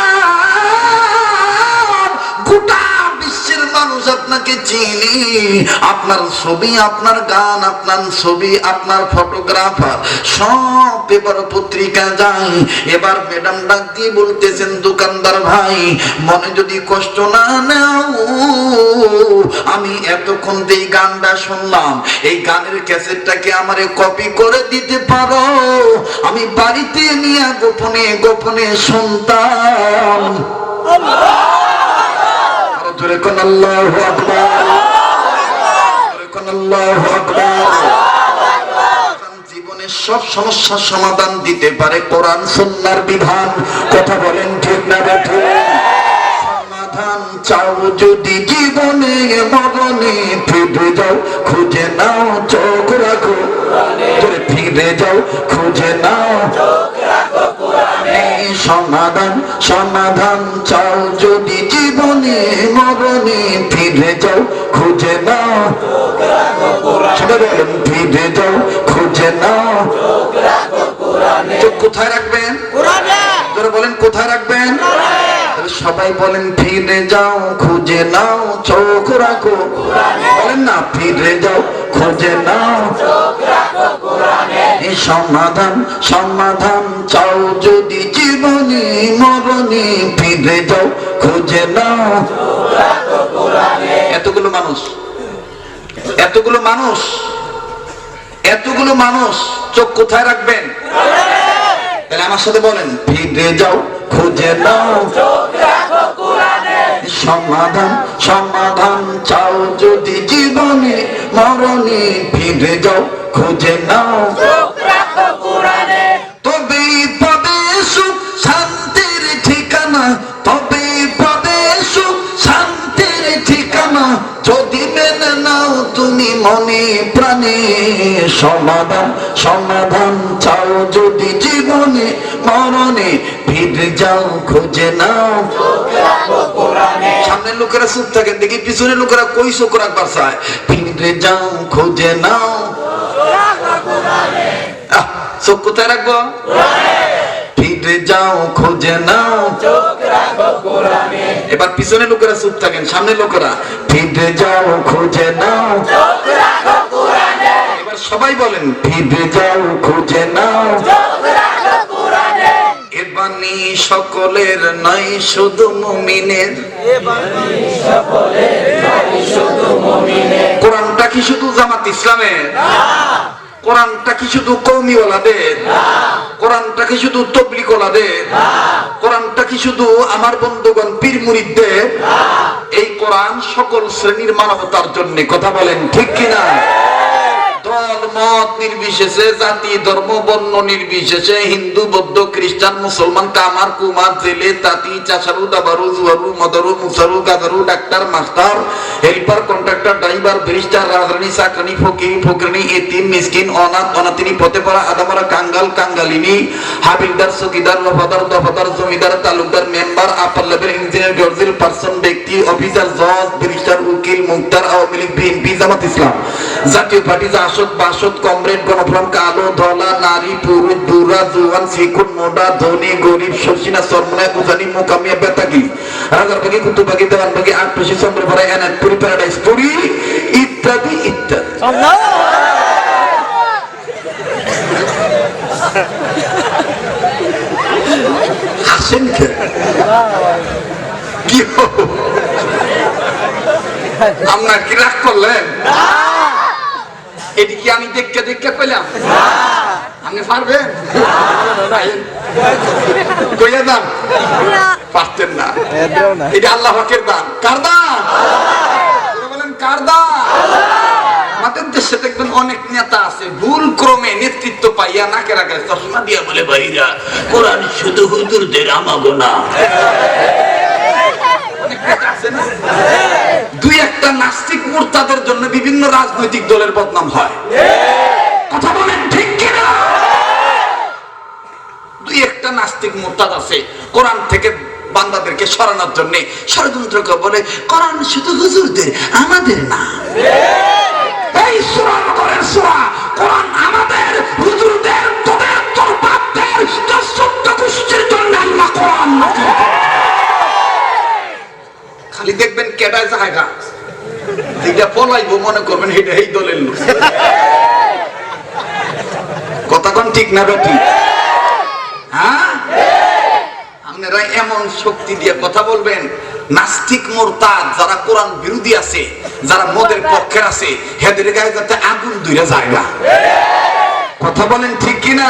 গোটা বিশ্বের মানুষ মানুষ আপনাকে চিনি, আপনার ছবি, আপনার গান, আপনার ছবি, আপনার ফটোগ্রাফার সব পেপার পত্রিকা যায়। এবার ম্যাডাম ডাক দিয়ে বলতেছেন, দোকানদার ভাই মনে যদি কষ্ট না নাও, আমি এতক্ষণ এই গানটা শুনলাম, এই গানের ক্যাসেটটাকে আমারে কপি করে দিতে পারো, আমি বাড়িতে নিয়ে গোপনে গোপনে শুনতাম। আরো জোরে কোন আল্লাহু আকবার, জোরে কোন আল্লাহু আকবার। জীবনের সব সমস্যার সমাধান দিতে পারে কোরআন সুন্নাহর বিধান। কথা বলেন ঠিক না বেঠিক? সমাধান চাও যদি জীবনে মরণে, ফিরে যাও খুঁজে নাও চোখ রাখো, ফিরে যাও খুঁজে নাও চোখ রাখো কোরআনে। সমাধান সমাধান চাও যদি জীবনে মরণে, ফিরে যাও খুঁজে নাও চোখ রাখো কোরআনে। ফিরে যাও খুঁজে নাও চোখ রাখো কোরআনে। চোখ কোথায় রাখবেন? কোরআনে। যারা বলেন কোথায় রাখবেন? সবাই বলেন ফিরে যাও খুঁজে নাও চোখ রাখো কোরআনে। বলেন না, ফিরে যাও খুঁজে নাও চোখ রাখো কোরআনে। এই সমাধান সমাধান চাও যদি জীবনে মরণে, ফিরে যাও খুঁজে নাও চোখ রাখো কোরআনে। এতগুলো মানুষ, এতগুলো মানুষ, এতগুলো মানুষ চোখ কোথায় রাখবেন? তাহলে আমার সাথে বলেন, ফিরে যাও খুঁজে নাও চোখ রাখো কোরআনে। সমাধান সমাধান চাও যদি জীবনে মরণে, ফিরে যাও খুঁজে নাও চোখ রাখো কোরআনে। তবেই পাবে সুখ শান্তির ঠিকানা, তবেই পাবে সুখ শান্তির ঠিকানা, যদি মেনে নাও তুমি মনে প্রাণে। সমাধান সমাধান চাও যদি জীবনে মরণে, ফিরে যাও খুঁজে নাও চোখ রাখো কোরআনে। সামনের লোকেরা চুপ থাকেন দেখি, পিছনের লোকেরা কই চোখ রাখবার চায়। ফিরে যাও খুঁজে নাও চোখ রাখো কোরআনে। চোখ কোথায় রাখবো? ফিরে যাও খুঁজে নাও চোখ রাখো কোরআনে। এবার পিছনের লোকেরা চুপ থাকেন, সামনের লোকেরা ফিরে যাও খুঁজে নাও চোখ রাখো কোরআনে। এবার সবাই বলেন, ফিরে যাও খুঁজে নাও চোখ রাখো কোরআনে। এ বাণী সকলের নয় শুধু মুমিনের, এ বাণী সকলের নয় শুধু মুমিনের। কোরআনটা কি শুধু জামাত ইসলামের? না। কোরআনটা কি শুধু কওমিওয়ালাদের? না। কোরআনটা কি শুধু তাবলীগওয়ালাদের? না। কোরআনটা কি শুধু আমার বন্ধুগণ পীর মুরিদদের? না। এই কোরআন সকল শ্রেণীর মানবতার জন্য। কথা বলেন ঠিক কিনা? দল মত নির্বিশেষে, জাতি ধর্ম বর্ণ নির্বিশেষে, হিন্দু বৌদ্ধ খ্রিস্টান মুসলমান, কামার কুমার জেলে তাঁতি চাষারু দাবারু জুয়ারু মদারু মুসারু গাদারু doctor master helper contractor driver barrister রাজরানী চাকরানি ফকির ফকিরানি এতিম মিসকিন অনাথ অনাথিনী পথে পড়া আদামরা কাঙ্গাল কাঙ্গালিনী হাবিলদার চকিদার রফাদার দফাদার জমিদার তালুকদার মেম্বার আপার লেভেল ইঞ্জিনিয়ার গর্জিল পার্সন ব্যক্তি অফিসার জজ ব্যারিস্টার উকিল মুক্তার আওয়ামী লীগ বিএনপি জামাত ইসলাম জাতীয় পার্টি জাসদ বাসদ কমরেড গণফ্রম কালো ধলা নারী পুরুষ বুড়া জওয়ান শিখুন মোডা ধনী গরিব শর্ষিনা সরমনায় উজানি মোকামিয়া বেতাগি রাজারবাগি কুতুবাগি দেওয়ানবাগি আটপশি চন্দ্রপাড়া এনায়তপুরি প্যারাডাইস পুরি ইত্যাদি ইত্যাদি। হাসেন কি আপনার কি রাগ করলেন? এটি কি আমি দেখতে দেখতে পেলাম? আপনি পারবেন? কইয়া দান পারতেন না, এটা আল্লাহ পাকের দান। কার দান? বলেন কার দান? আমাদের দেশে দেখবেন অনেক নেতা আছে ভুল ক্রমে নেতৃত্ব পাইয়া নাকের আগে চশমা দিয়া বলে, ভাইরা কোরআন শুধু হুজুরদের আমাগো না। দুই একটা নাস্তিক মুরতাদের জন্য বিভিন্ন রাজনৈতিক দলের বদনাম হয়। কথা বলেন ঠিক কিনা? দুই একটা নাস্তিক মুরতাদ আছে কোরআন থেকে বান্দাদেরকে সরানোর জন্য ষড়যন্ত্র করে বলে কোরআন শুধু হুজুরদের আমাদের না। এই সূরা নূরের সূরা কোরআন আমাদের হুজুরদের তোদের তোর বাপদের তোর সত্য গোষ্ঠীর জন্য আল্লাহ কোরআন নাযিল। খালি দেখবেন কেডায় জায়গা দিয়া পলাইবো মনে করবেন এটা এই দলের লোক। কথা কোন ঠিক না বেটি? হ্যাঁ, আপনারা এমন শক্তি দিয়ে কথা বলবেন, নাস্তিক মুরতাদ যারা কোরআন বিরোধী আছে, যারা মদের পক্ষে আছে, হেদের গায়ে যাতে আগুন ধরে যায় না। কথা বলেন ঠিক কিনা?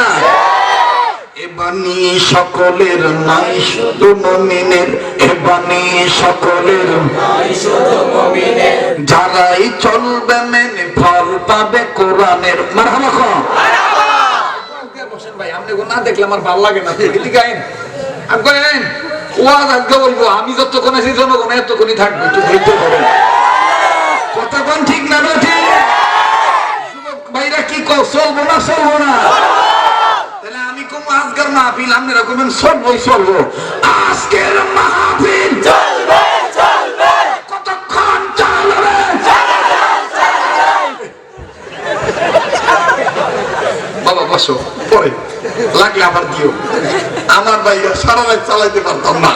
এ বাণী সকলের নাই শুধু মুমিনের, এ বাণী সকলের নাই শুধু মুমিনের, যারাই চলবে মেনে ফল পাবে কোরআনের। মারহাবা খান, মারহাবা। বসেন ভাই, আপনি না দেখলে আমার ভালো লাগে না। এদিকে গায়েন, আমি কইেন ওয়াজ আজকে বলবো, আমি যতক্ষণ আছি জনগণ এতক্ষণই থাকবো, একটু ধৈর্য ধরেন। কথা কোন ঠিক না বেঠি? যুবক ভাইরা কি কও, চলবো না চলবো না? তাহলে আমি কোন আজকের মাহফিল, আপনারা কইবেন চলবোই চলবো। আজকের মাহফিল চলবে চলবে, কতক্ষণ চলবে? বাবা বসো, পরে লাগলে আবার দিও। আমার ভাইয়া সারা রাত চালাইতে পারতাম না,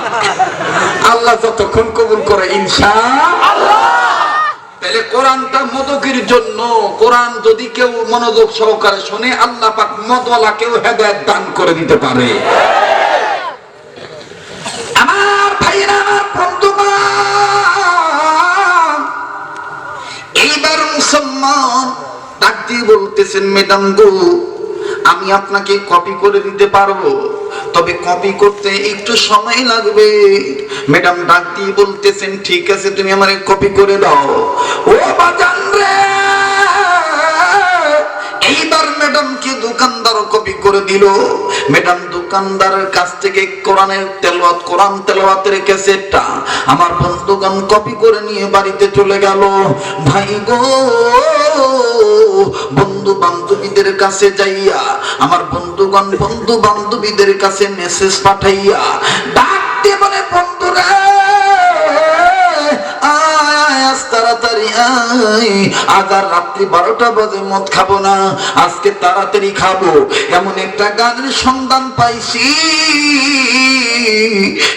আল্লাহ যতক্ষণ কবুল করে ইনশাআল্লাহ। তাহলে কোরআনটা মদকের জন্য, কোরআন যদি কেউ মনোযোগ সহকারে শুনে, আল্লাহ পাক মদওয়ালাকেও হেদায়েত দান করে দিতে পারে। আমার ভাইরা, আমার বন্ধুগণ, এইবার মুসলমান ডাক দিয়ে বলতেছেন, ম্যাডাম গো, আমি আপনাকে কপি করে দিতে পারবো, তবে কপি করতে একটু সময় লাগবে। ম্যাডাম ডাক দিয়ে বলতেছেন, ঠিক আছে তুমি আমারে কপি করে দাও। ও বাজান রে, এইবার ম্যাডামকে দোকানদার কপি করে দিল। ম্যাডাম দোকানদারের কাছ থেকে কোরআনের তেলাওয়াত, কোরআন তেলাওয়াতের ক্যাসেটটা আমার বন্ধুগণ কপি করে নিয়ে বাড়িতে চলে গেল। ভাই গো, বন্ধু বান্ধবীদের কাছে যাইয়া, আমার বন্ধুগণ বন্ধু বান্ধবীদের কাছে মেসেজ পাঠাইয়া ডাক দিয়ে বলে, বন্ধুরা তাড়াতাড়ি আয়, আজ আর রাত্রি 12টা বাজে মদ খাবো না, আজকে তাড়াতাড়ি খাবো। এমন একটা গানের সন্ধান পাইছি,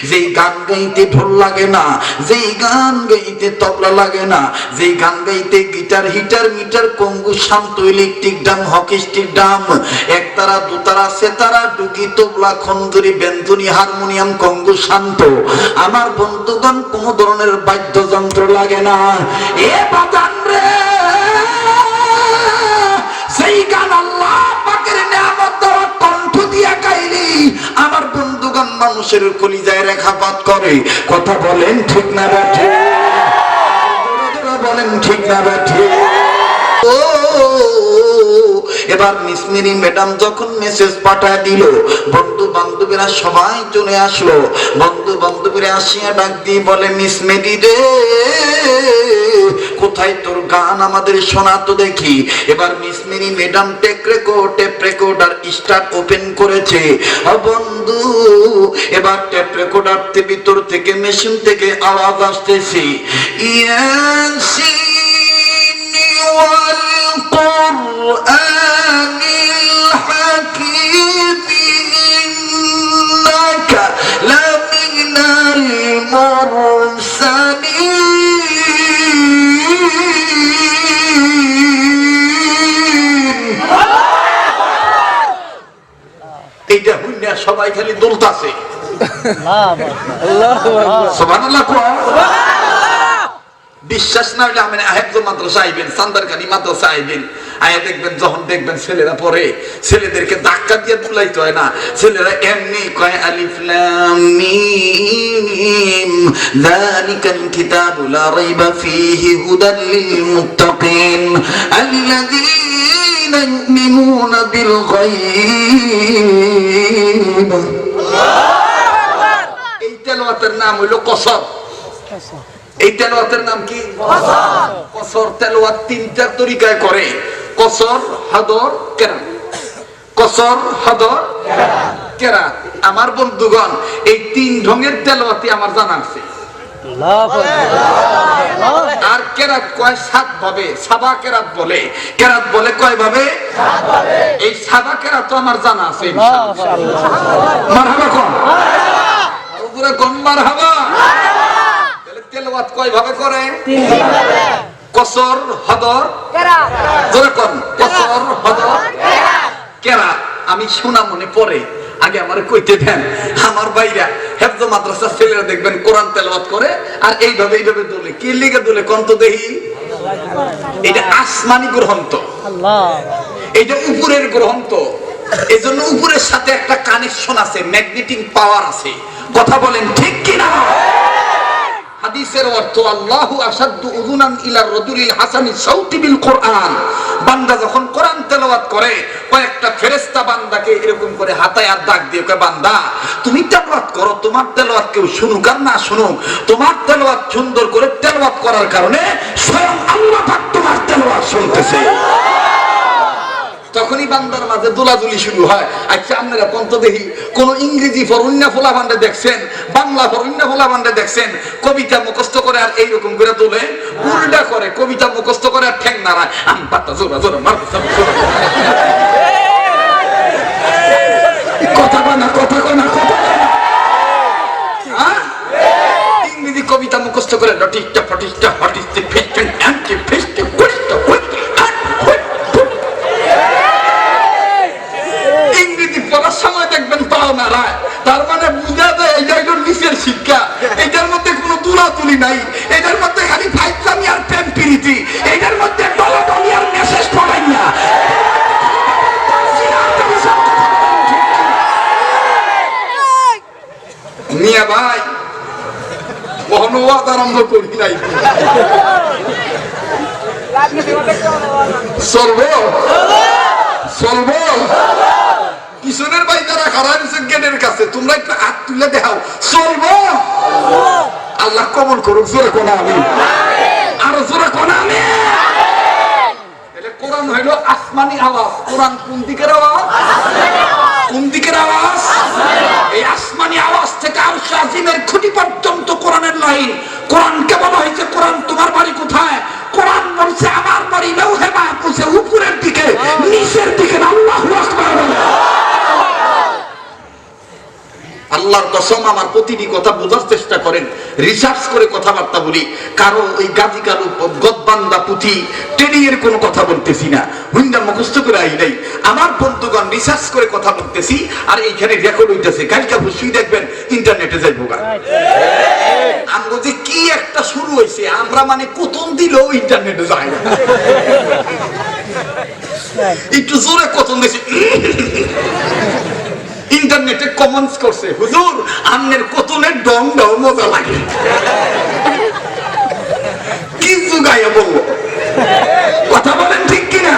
যেই গান গাইতে ঢোল লাগে না, যেই গান গাইতে তবলা লাগে না, যেই গান গাইতে গিটার, হিটার, মিটার, কঙ্গু, শান্ত, electric drum, hockey stick drum, একতারা, দুতারা, সেতারা, ডুগি, তবলা, খন্দুরি, বেঞ্জনি, হারমোনিয়াম, কঙ্গু, শান্ত, আমার বন্ধুগণ কোন ধরনের বাদ্যযন্ত্র লাগে না। এ বাজান রে, সেই গান আল্লাহ পাকের নিয়ামত দ্বারা কণ্ঠ দিয়া গাইলি, আমার বন্ধুগণ মানুষের কলিজায় রেখাপাত করে। কথা বলেন ঠিক না বেঠি? বলেন ঠিক না বেঠি? ও এবার মিসমিরি ম্যাডাম যখন মেসেজ পাঠায় দিল, বন্ধু বান্ধবীরা সবাই চলে আসলো। বন্ধু বান্ধবীরা আসিয়া ডাক দিয়ে বলে, মিসমেরি রে, কোথায় তোর গান, আমাদের শোনা তো দেখি। এবার Miss Mary madam tape recorder start open করেছে। বন্ধু, এবার টেপ রেকর্ডার ভিতর থেকে, মেশিন থেকে আওয়াজ আসতেছে, والقرآن الحكيم إنك لمن المرسلين। এইটা হুইনা সবাই খালি দুলতাছে। সুবহানাল্লাহ। বিশ্বাস না হলে আমি আহেফজ মাদ্রাসা আইবেন, সান্দারকানি মাদ্রাসা আইবেন, আয়া দেখবেন, যখন দেখবেন ছেলেরা পড়ে, ছেলেদেরকে ধাক্কা দিয়ে তুলাইতে হয় না, ছেলেরা এমনি কয়, আলিফ লাম মিম যালিকাল কিতাবু লা রাইবা ফীহি হুদাল লিল মুত্তাকিন আল্লাযীনা ইউমিনুনা বিল গায়ব। এই তেলাওয়াতের নাম হইল কসর। এই তেলাওয়াতের নাম কি? কসর। কসর তেলাওয়াত তিনটা তরিকায় করে, কসর, হাদর, কেরাত। কসর, হাদর, কেরাত। আমার বন্ধুগণ, এই তিন ঢঙের তেলাওয়াতই আমার জানা আছে। আর কেরাত কয় 7 ভাবে, সাবা কেরাত বলে। কেরাত বলে কয় ভাবে? 7 ভাবে। এই সাবা কেরাত তো আমার জানা আছে ইনশাআল্লাহ। মারহাবা কোন? উপরে কোন মারহাবা? তেলাওয়াত কয় ভাবে করে? 3 ভাবে। কসর হদর জোরে কোন কসর হদর কেরা। আমি শোনা মনে পড়ে, আগে আমারে কইতে দেন। আমার ভাইরা হেফজ মাদ্রাসার ছেলেরা দেখবেন কোরআন তেলাওয়াত করে আর এইভাবে এইভাবে দোলে। কি লিগে দোলে কোন তো দেখি? এটা আসমানি গ্রন্থ, এটা উপরের গ্রন্থ। এজন্য উপরের সাথে একটা কানেকশন আছে, ম্যাগনেটিক পাওয়ার আছে। কথা বলেন ঠিক কিনা? হাদিসের অর্থ আল্লাহু আসাদ্দু উযুনান ইলা রাজুলিল হাসানি সাউতি বিল কোরআন। বান্দা যখন কোরআন তেলাওয়াত করে, কয়েকটা ফেরেশতা বান্দাকে এরকম করে হাতায় আর ডাক দিয়ে কয়, বান্দা তুমি তেলাওয়াত করো, তোমার তেলাওয়াত কেউ শুনুক আর না শুনুক, তোমার তেলাওয়াত সুন্দর করে তেলাওয়াত করার কারণে স্বয়ং আল্লাহ পাক তোমার তেলাওয়াত শুনতেছে। তখনই বান্দার মাঝে দোলাদুলি শুরু হয়। আচ্ছা আপনারা কোনটা দেখি কোন ইংরেজি ফরুন্না ফোলা বান্ডে দেখছেন, বাংলা ফরুন্না ফোলা বান্ডে দেখছেন কবিতা মুখস্থ করে আর এইরকম করে তোলে? উল্টা করে, কবিতা মুখস্থ করে আর ঠ্যাং নাড়ায়, আম পাতা জোরা জোরা মারতে কথা কনা কথা কনা কথা ইংরেজি কবিতা মুখস্থ করে লটিস্টা ফটিস্টা হটিস্টে ফেস্টেন অ্যান্টি ফেস্টে কুস্টা কুস্টা পড়ার সময় দেখবেন পাও নাড়ায়। তার মানে বুঝা যায় এইটা একটু নিচের শিক্ষা, এটার মধ্যে কোনো তুলাতুলি নাই, এটার মধ্যে খালি ফাইজলামি আর প্রেম প্রীতি, এটার মধ্যে দলাদলি আর মেসেজ পড়াই না। মিয়া ভাই অনুবাদ আরম্ভ করি নাই, চলবো চলবো। পিছনের ভাই যারা খারাপ গেটের কাছে, তোমরা একটু হাত তুলে দেখাও, চলবো। আল্লাহ কবুল করুক। জোরে কোনা আমি, আরো জোরে কোনা আমি। কোরআন হইল আসমানি আওয়াজ। কোরআন কোন দিকের আওয়াজ? কোন দিকের আওয়াজ? এই আসমানি আওয়াজ থেকে আরশ আজিমের খুঁটি পর্যন্ত কোরআনের লাইন। কোরআনকে বলা হয়েছে, কোরআন তোমার বাড়ি কোথায়? কোরআন বলছে আমার বাড়ি লৌহে মাহফুজে উপরের দিকে, নিচের দিকে। আল্লাহু আকবার। আল্লাহর কসম, আমার প্রতিটি কথা বোঝার চেষ্টা করেন, রিসার্চ করে কথাবার্তা বলি। কারো ওই গাজী কালু গদবান্দা পুঁথি ট্রেনিং এর কোনো কথা বলতেছি না, হুইন্ডা মুখস্থ করে আই নাই। আমার বন্ধুগণ রিসার্চ করে কথা বলতেছি, আর এইখানে রেকর্ড হইতেছে। কালকে অবশ্যই দেখবেন ইন্টারনেটে যাইবো গা। আমরা যে কি একটা শুরু হয়েছে, আমরা মানে কতন দিলেও ইন্টারনেটে যায় না। একটু জোরে কতন দিয়েছি। ইন্টারনেটে কমেন্টস করছে, হুজুর আমনের কতনের ডং দাও, মজা লাগে। কি যুগাইয়া বলবো, কথা বলেন ঠিক কিনা?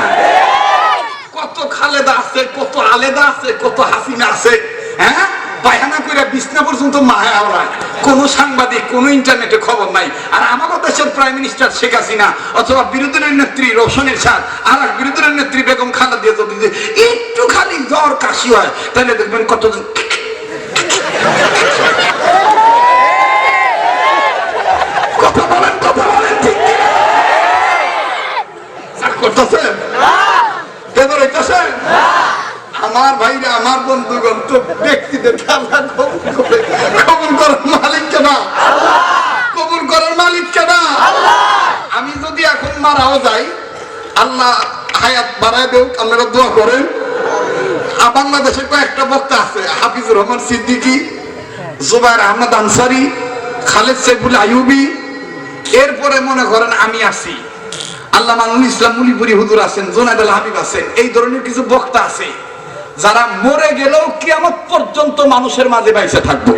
কত খালেদা আছে, কত আলেদা আছে, কত হাসিনা আছে। হ্যাঁ, পায়খানা করে বিছনা পর্যন্ত মায়া ওরা। কোন সাংবাদিক, কোন ইন্টারনেটে খবর নাই। আর আমাদের দেশের প্রাইম মিনিস্টার শেখ হাসিনা অথবা বিরোধী দলের নেত্রী রওশন এরশাদ আর এক বিরোধী দলের নেত্রী বেগম খালেদা জিয়া যদি একটু খালি জ্বর কাশি হয়, তাহলে দেখবেন কতজন কথা বলেন, কথা বলেন ঠিক করতেছেন, বেদর হইতেছেন। আমার ভাইরা, আমার বন্ধুগণ, তো ব্যক্তিদের কবুল করার মালিক কেনা, কবুল করার মালিক কেনা। আমি যদি এখন মারাও যাই, আল্লাহ হায়াত বাড়ায় দেব, আপনারা দোয়া করেন। বাংলাদেশের কয়েকটা বক্তা আছে, হাফিজুর রহমান সিদ্দিকী, জুবায়ের আহমদ আনসারী, খালেদ সাইফুল আইয়ুবী, এরপরে মনে করেন আমি আছি, আল্লাহ মামুনুল ইসলাম মুলিপুরি হুজুর আছেন, জুনায়েদ আল হাবিব আছেন। এই ধরনের কিছু বক্তা আছে যারা মরে গেলেও কিয়ামত পর্যন্ত মানুষের মাঝে বাইসে থাকবো।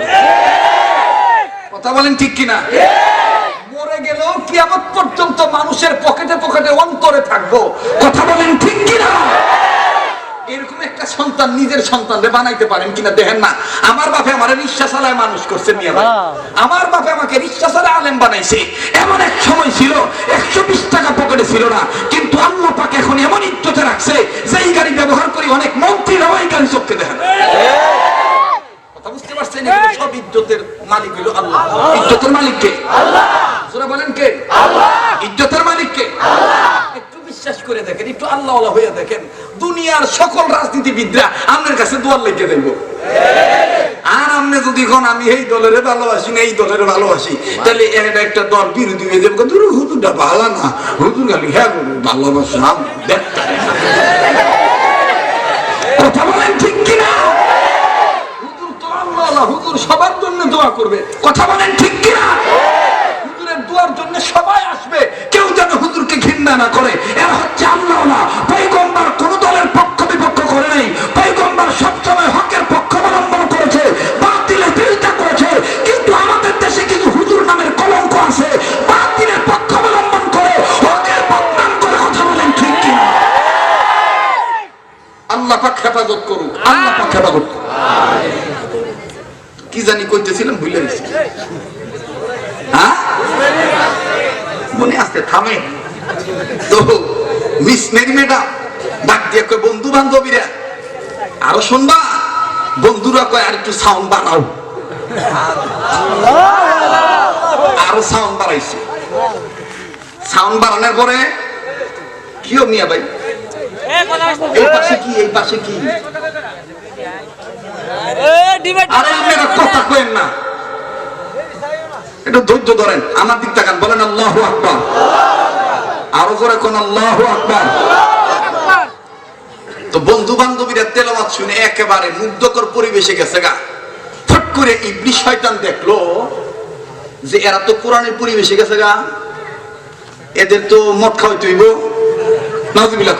কথা বলেন ঠিক কিনা? মরে গেলেও কিয়ামত পর্যন্ত মানুষের পকেটে পকেটে অন্তরে থাকবো। কথা বলেন ঠিক কিনা? এরকম একটা সন্তান নিজের সন্তানরে বানাইতে পারেন কিনা দেখেন না। আমার বাপে আমার রিক্সা চালায় মানুষ করছে মিয়া ভাই, আমার বাপে আমাকে রিক্সা চালায় আলেম বানাইছে। এমন এক সময় ছিল 120 টাকা পকেটে ছিল না, কিন্তু আল্লাহ পাক এখন এমন ইজ্জতে রাখছে যে এই গাড়ি ব্যবহার করি অনেক মন্ত্রীরাও এই গাড়ি চোখে দেখেন। কথা বুঝতে পারছেন? সব ইজ্জতের মালিক হইল আল্লাহ। ইজ্জতের মালিক কে? আল্লাহ। সূরা বলেন কে? আল্লাহ। ইজ্জতের মালিক কে? আল্লাহ। একটু বিশ্বাস করে দেখেন, একটু আল্লাহ ওয়ালা হয়ে দেখেন, দুনিয়ার সকল রাজনীতিবিদরা আপনার কাছে দোয়ার লেগে দেব। আর আমনে যদি কোন আমি এই দলের ভালোবাসি না এই দলের ভালোবাসি, তাহলে এটা একটা দল বিরোধী হয়ে যাবে। কিন্তু হুজুরটা ভালো না, হুজুর খালি হ্যাঁ ভালোবাসা দেখতে। কথা বলেন ঠিক কিনা? হুজুর তো আল্লাহ, হুজুর সবার জন্য দোয়া করবে। কথা বলেন ঠিক কিনা? হুজুরের দোয়ার জন্য সবাই আসবে, কেউ যেন হুজুরকে ঘৃণা না করে। এরা হচ্ছে আল্লাহ। পয়গম্বর কোন দলের পক্ষ বিপক্ষ করে নেই। পয়গম্বর সবসময় হকের পক্ষ অবলম্বন করেছে, বাতিলের বিরোধিতা করেছে। কিন্তু আমাদের দেশে কিছু হুজুর নামের কলঙ্ক আছে, বাতিলের পক্ষ অবলম্বন করে হকের বদনাম করে। কথা বলেন ঠিক কিনা? আল্লাহ পাক হেফাজত করুক, আল্লাহ পাক হেফাজত করুক। কি জানি কইতেছিলাম, ভুলে গেছি। মনে আসতে থামে তো। মিস মেরি ম্যাডাম ডাক দিয়ে কয়, বন্ধু বান্ধবীরা আরো শুনবা? বন্ধুরা কয়, আর একটু সাউন্ড বাড়াও। আরো সাউন্ড বাড়াইছে। সাউন্ড বাড়ানোর পরে কিও মিয়া ভাই, এই পাশে কি, এই পাশে কি? আরে আপনারা কথা কইেন না, একটু ধৈর্য ধরেন, আমার দিক তাকান, বলেন আল্লাহু আকবার। আরো জোরে কোন আল্লাহু আকবার। তো বন্ধু বান্ধবীরা তেলাওয়াত শুনে একেবারে মুগ্ধকর পরিবেশে গেছে গা। ফট করে ইবলিস শয়তান দেখলো যে এরা তো কোরআনের পরিবেশে গেছে গা, এদের তো মদ খাওয়াইতে হইব। নাউজুবিল্লাহ।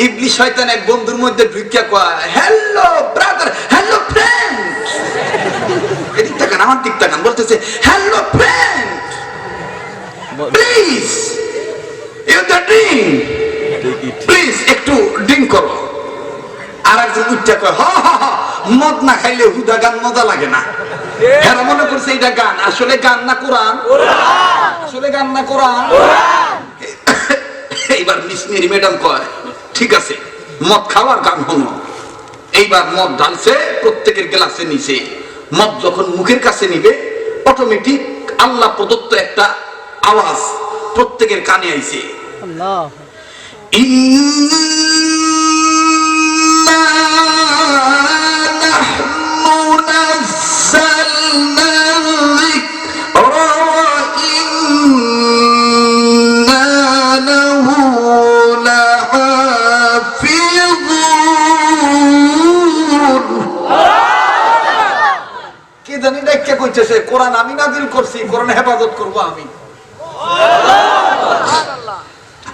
ইবলিস শয়তান এক বন্ধুর মধ্যে ঢুকিয়া কয়, হ্যালো ব্রাদার, হ্যালো ফ্রেন্ড। এদিক তাকান, আমার দিক তাকান, বলতেছে, hello friend, please you the drink, please একটু ড্রিঙ্ক করো। আর একজন উঠতে কয়, হ হ হ, মদ না খাইলে হুদা গান মজা লাগে না। এরা মনে করছে এটা গান, আসলে গান না কোরআন, আসলে গান না কোরআন। এইবার মিস মেরি ম্যাডাম কয়, ঠিক আছে, মদ খাওয়ার গান হলো। এইবার মদ ঢালছে প্রত্যেকের গ্লাসে নিচে। মদ যখন মুখের কাছে নিবে, অটোমেটিক আল্লাহ প্রদত্ত একটা আওয়াজ প্রত্যেকের কানে আইছে, আল্লাহ কোরআন আমি নাযিল করছি, কোরআন হেফাজত করব আমি।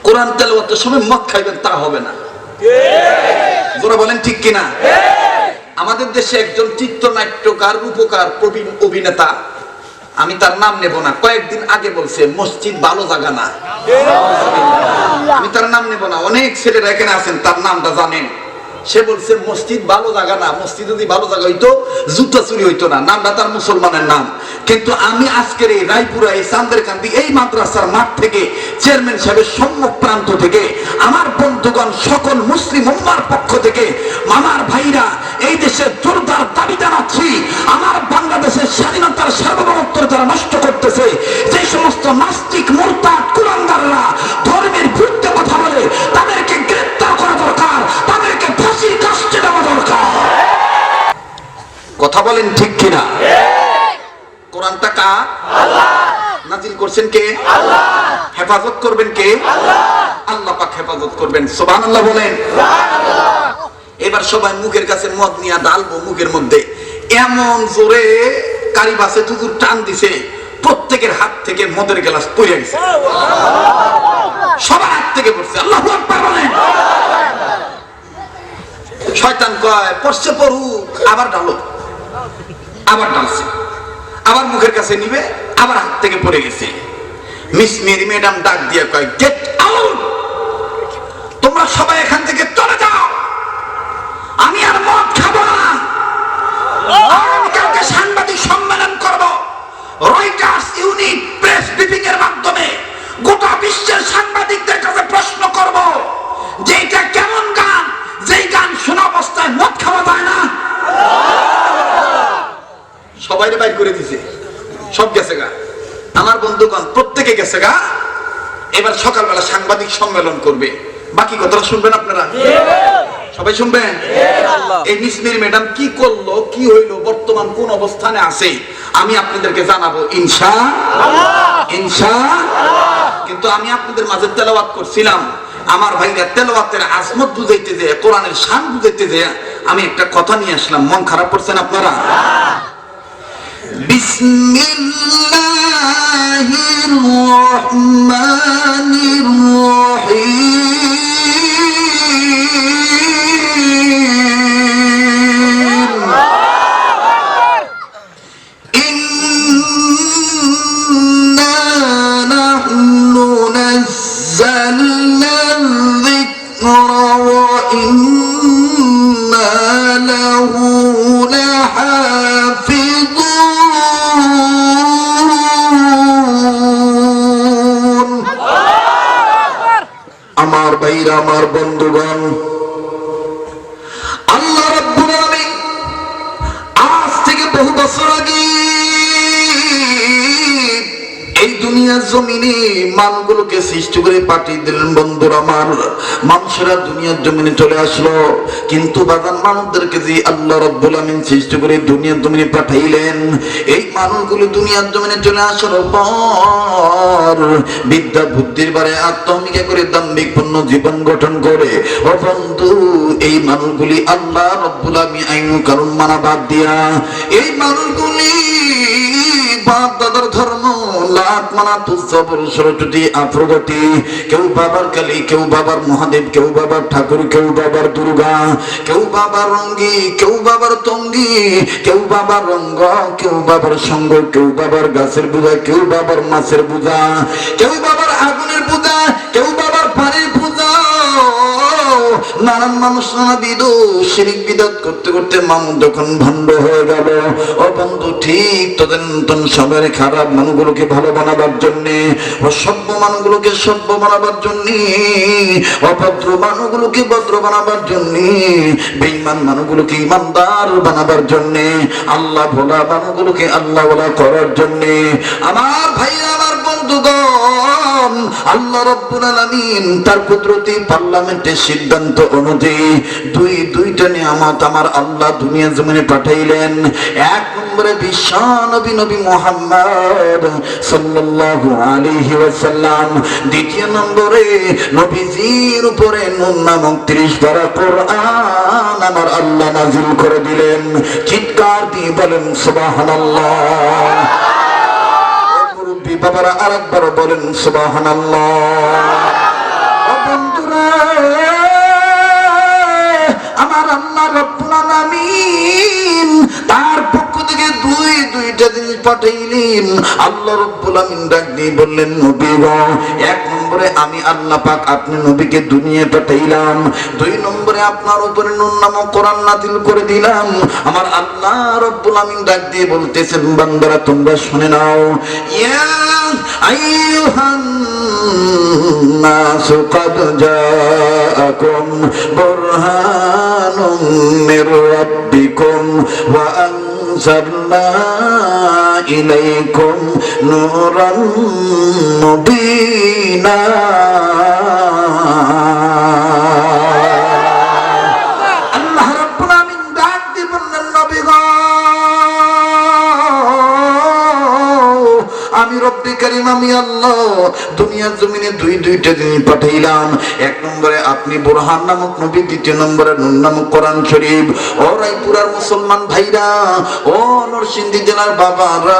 কোরআন তেলাওয়াতের সময় মদ খাইবেন তা হবে না। যারা বলেন ঠিক কিনা? আমাদের দেশে একজন চিত্রনাট্যকার, রূপকার, প্রবীণ অভিনেতা, আমি তার নাম নেব না, কয়েকদিন আগে বলছে মসজিদ ভালো জায়গা না। আমি তার নাম নেব না, অনেক ছেলেরা এখানে আছেন তার নামটা জানেন। সে বলছে মসজিদ ভালো জায়গা না, মসজিদ যদি ভালো জায়গা হইতো জুতা চুরি হইতো না। নামটা তার মুসলমানের নাম। কিন্তু আমি আজকের এই রায়পুরা, এই চান্দেরকান্দি, এই মাদ্রাসার মাঠ থেকে, চেয়ারম্যান সাহেবের সম্মুখ প্রান্ত থেকে, আমার বন্ধুগণ সকল মুসলিম উম্মার পক্ষ থেকে, মামার ভাইরা, এই দেশের জোরদার দাবি জানাচ্ছি, আমার বাংলাদেশের স্বাধীনতার সার্বভৌমত্ব যারা নষ্ট করতেছে, যে সমস্ত নাস্তিক, মুরতাদ, কুলাঙ্গাররা ধর্মের বিরুদ্ধে কথা বলে, তাদেরকে গ্রেফতার করা দরকার, তাদেরকে ফাঁসির কাস্টে দেওয়া দরকার। কথা বলেন ঠিক কিনা? কোরআনটা কার? আল্লাহ। নাযিল করছেন কে? আল্লাহ। হেফাজত করবেন কে? আল্লাহ। আল্লাহ পাক হেফাজত করবেন। সুবহানাল্লাহ বলেন। সুবহানাল্লাহ। এবার সবাই মুখের কাছে মদ নিয়ে ঢালবো মুখের মধ্যে, এমন জোরে কারিবাসে হুজুর টান দিছে, প্রত্যেকের হাত থেকে মদের গ্লাস পড়ে গেছে, সবার হাত থেকে পড়ছে। আল্লাহু আকবার বলেন। শয়তান কয়, পড়ছে পড়ুক, আবার ঢালো। আবার ঢালছে, আবার মুখের কাছে নিবে, আবার হাত থেকে পড়ে গেছে। মিস মেরি ম্যাডাম ডাক দিয়ে কয়, গেট আউট, তোমরা সবাই এখান থেকে চলে যাও, আমি আর মদ খাবো না। কালকে সাংবাদিক সম্মেলন করব, রয়টার্স ইউনিট প্রেস ব্রিফিং এর মাধ্যমে গোটা বিশ্বের সাংবাদিকদের কাছে প্রশ্ন করব যে এটা কেমন গান, যেই গান শোনা অবস্থায় মদ খাওয়া যায় না। সবাই বাইর করে দিছে, সব গেছে গা। আমার বন্ধুগণ প্রত্যেকে গেছে গা। এবার সকালবেলা সাংবাদিক সম্মেলন করবে, বাকি কথাটা শুনবেন আপনারা। সবাই শুনবেন? এই মিসমির ম্যাডাম কি করলো, কি হইলো, বর্তমান কোন অবস্থানে আছে আমি আপনাদেরকে জানাবো ইনশাআল্লাহ। কিন্তু আমি আপনাদের মাঝে তেলাওয়াত করছিলাম, আমার ভাইরা তেলাওয়াতের আজমত বুঝাইতে যে, কোরআনের শান বুঝাইতে যে আমি একটা কথা নিয়ে আসলাম। মন খারাপ করছেন আপনারা? বিসমিল্লাহির রহমানির রহিম। ইন্না নাহনু নাযালনা যিকরা ওয়া ইন্না লাহু লাহাফিজুন। আমার ভাইরা, আমার বন্ধুগণ, আল্লাহ রাব্বুল আলামিন আজ থেকে বহু বছর আগে এই দুনিয়ার জমিনে মানুষগুলোকে সৃষ্টি করে পাঠিয়ে দিলেন। বন্ধুরা আমার, মানুষেরা দুনিয়ার জমিনে চলে আসলো, কিন্তু বাগান মানুষদেরকে যে আল্লাহ রাব্বুল আমিন সৃষ্টি করে দুনিয়ার জমিনে পাঠাইলেন, এই মানুষগুলো দুনিয়ার জমিনে চলে আসার পর বিদ্যা বুদ্ধির বারে আত্মহমিকা করে দাম্ভিকপূর্ণ জীবন গঠন করে, ও বন্ধু, এই মানুষগুলি আল্লাহ রাব্বুল আমিন আইন কানুন মানা বাদ দিয়া এই মানুষগুলি বাপ দাদার ধর্ম লাত মানা তুজবর সরস্বতী আফ্রগতি, কেউ বাবার কালী, কেউ বাবার মহাদেব, কেউ বাবার ঠাকুর, কেউ বাবার দুর্গা, কেউ বাবার রঙ্গি, কেউ বাবার তঙ্গি, কেউ বাবার রঙ্গ, কেউ বাবার সঙ্গ, কেউ বাবার গাছের পূজা, কেউ বাবার মাছের পূজা, কেউ বাবার আগুনের পূজা, কেউ বাবার পানির পূজা। নানান মানুষ নানাবিধ শিরিক বিদআত করতে করতে মানুষ যখন ভণ্ড হয়ে গেল, ও বন্ধু, ঠিক তদন্তন সবাই খারাপ মানুষগুলোকে ভালো বানাবার জন্যে, অসভ্য মানুষগুলোকে সভ্য বানাবার জন্যে, অভদ্র মানুষগুলোকে ভদ্র বানাবার জন্যে, বেঈমান মানুষগুলোকে ইমানদার বানাবার জন্যে, আল্লাহ ভোলা মানুষগুলোকে আল্লাহ ভোলা করার জন্যে, আমার ভাই, আমার বন্ধুগণ, আল্লাহ রাব্বুল আলামিন তার কুদরতি পার্লামেন্টের সিদ্ধান্ত অনুযায়ী দুইটা নিয়ামত আমার আল্লাহ দুনিয়া জমিনে পাঠাইলেন। এক নম্বরে বিশ্ব নবী নবী মুহাম্মদ সাল্লাল্লাহু আলাইহি ওয়াসাল্লাম, দ্বিতীয় নম্বরে নবীজির উপরে নূর নামক 30 পারা কোরআন আমার আল্লাহ নাযিল করে দিলেন। চিৎকার দিয়ে বলেন সুবহানাল্লাহ। বাবারা আরেকবার বলেন সুবহানাল্লাহ। বন্ধুরা, আমার আল্লাহ রাব্বুল আলামিন তার পক্ষ থেকে দুইটা জিনিস পাঠাইলেন। আল্লাহ রাব্বুল আলামিন ডাক দিয়ে বললেন, নবী গো, এক নম্বরে আমি আল্লাহ পাক আপনি নবীকে দুনিয়ায় পাঠাইলাম, দুই নম্বরে আপনার উপরে নূর নামক কোরআন নাযিল করে দিলাম। আমার আল্লাহ রাব্বুল আলামিন ডাক দিয়ে বলতেছেন, বান্দারা তোমরা শুনে নাও, ইয়া আইয়ুহান নাসু ক্বাদ জাআকুম বুরহানুম মির রাব্বিকুম ওয়া আনজালনা ইলাইকুম নূরান মুবিনা। আল্লাহ রাব্বুল আমিন ডাক দিয়ে বললেন, নবী গো, আমি রব্বি কারীম, আমি আল্লাহ দুনিয়ার জমিনে দুইটা জিনিস পাঠাইলাম। এক নম্বরে আপনি বুরহান নামক নবী, দ্বিতীয় নম্বরে নূর নামক কোরআন শরীফ। ও রায়পুরার মুসলমান ভাইরা, ও নরসিংদী জেলার বাবারা,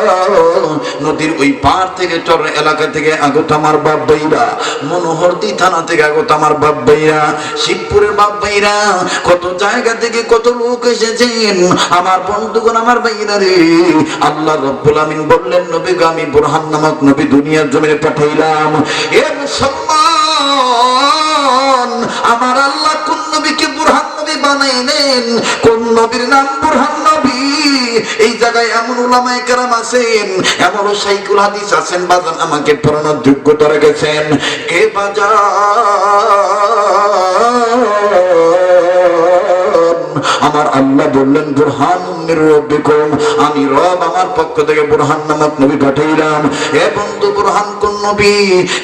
নদীর ওই পার থেকে চর এলাকা থেকে আগত আমার বাপ ভাইরা, মনোহরদী থানা থেকে আগত আমার বাপ ভাইরা, শিবপুরের বাপ ভাইরা, কত জায়গা থেকে কত লোক এসেছেন আমার বন্ধুগণ, আমার ভাইরা রে। আল্লাহ রাব্বুল আমিন বললেন, নবী গো, আমি বুরহান নামক নবী দুনিয়ার জমিনে পাঠাইলাম। এ মুসলমান, আমার আল্লাহ কোন নবীকে বুরহান নবী বানাইলেন, কোন নবীর নাম বুরহান নবী, এই জায়গায় এমন উলামায়ে কেরাম আছেন, এমন শাইখুল হাদিস আছেন, বাজান আমাকে পড়ানোর যোগ্যতা রেখেছেন। এ বাজান, আমার আল্লাহ বললেন, বুরহানুম মির রাব্বিকুম, আমি রব আমার পক্ষ থেকে বুরহান নামক নবী পাঠাইলাম। এ বন্ধু, বুরহান কোন নবী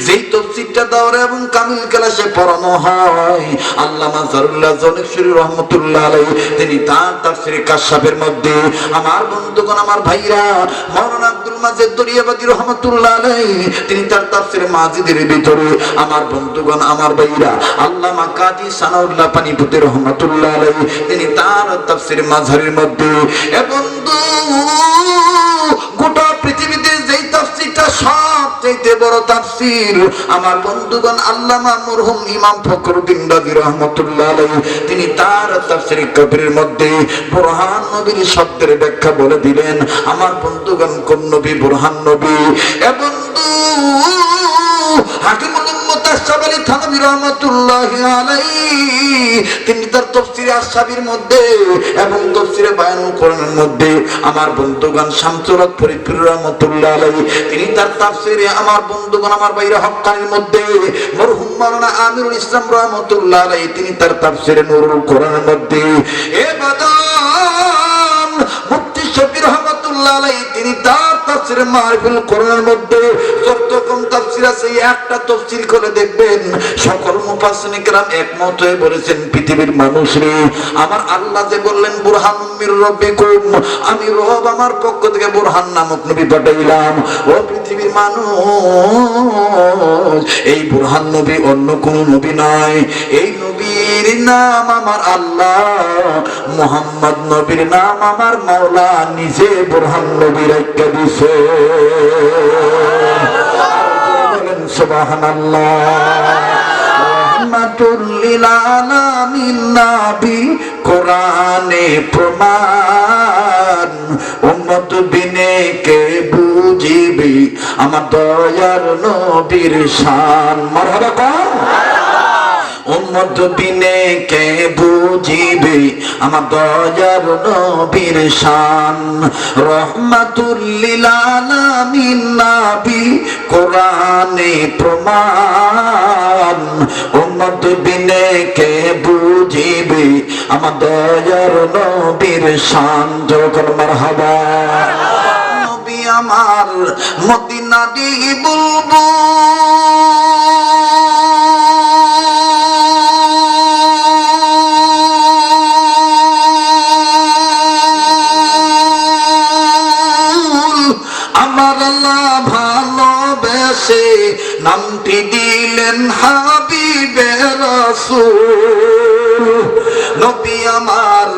যেই তাফসীরটা দাওরা এবং কামিল ক্লাসে পড়ানো হয়, আল্লামা জারুল্লাহ জনশ্বরী রহমাতুল্লাহ আলাইহি তিনি তার তাফসীরে কাশফের মধ্যে, আমার বন্ধুগণ আমার ভাইরা, মাওলানা আব্দুল মাজেদ দরিয়াবাদী রহমাতুল্লাহ আলাইহি তিনি তার তাফসীরে মাজিদের ভিতরে, আমার বন্ধুগণ আমার ভাইরা, আল্লামা কাজী সানাউল্লাহ পানিপতি রহমাতুল্লাহ আলাইহি তিনি তার তাফসীরে মাঝহারের মধ্যে, এ বন্ধু গোটা পৃথিবীতে যেই তাফসীরটা সবচেয়ে বড় তাফসীর, আমার বন্ধুগণ আল্লামা মরহুম ইমাম ফখরুদ্দিন রাজি রাহমাতুল্লাহ আলাইহি তিনি তার তাফসীরে কবিরের মধ্যে বুরহান নবীর শব্দের ব্যাখ্যা বলে দিলেন। আমার বন্ধুগণ কোন নবী? বুরহান নবী। এ বন্ধু হাকিমুল উম্মত আশরাফ আলী থানভী রাহমাতুল্লাহি আলাইহি তিনি তার তাফসীরে আশরাফির মধ্যে এবং তাফসীরে বায়ানুল কোরআনের মধ্যে, আমার বন্ধুগণ শামসুল হক ফরিদপুর রাহমাতুল্লাহ আলাইহি তিনি তার তাফসীরে, আমার বন্ধুগণ আমার বাইরে হক্কানির মধ্যে মরহুম মাওলানা আমিরুল ইসলাম রাহমাতুল্লাহ আলাইহি তিনি তার তাফসীরে নূরুল কোরআনের মধ্যে, এ বাদান মুফতি শফি রহমাতুল্লাহ আলাইহি তিনি তার তাফসীরে মারিফুল কোরআনের মধ্যে যতরকম তাফসীর আছে একটা তাফসীর করে দেখবেন সকল মুফাসসিরিন کرام একমত হয়ে বলেছেন, পৃথিবীর মানুষ রে, আমার আল্লাহ যে বললেন বুরহানুম মির রাব্বিকুম, আমি রব আমার পক্ষ থেকে বুরহান নামক নবী পাঠাইলাম। ও পৃথিবীর মানুষ, এই বুরহান নবী অন্য কোন নবী নয়, এই নবীর নাম আমার আল্লাহ, মুহাম্মদ নবীর নাম আমার মাওলা নিজে বুরহান নবী রাখা দিয়েছে। সুবহানাল্লাহ। রাহমাতুল লিল আলামিন নবী কোরআনে প্রমাণ, উম্মত বিনে কে বুঝিবি আমার দয়ার নবীর শান। মারহাবা কোন? উম্মত বিনে কে বুঝিবে আমার দয়ার নবীর শান। রহমাতুল লিল আলামিন নবী কোরআনে প্রমাণ, উম্মত বিনে কে বুঝিবে আমার দয়ার নবীর শান। যখন মারহাবা। নবী আমার মদিনারি বুলবুল, আমার আল্লাহ ভালোবেসে নামটি দিলেন হাবিবে রাসূল। নবী আমার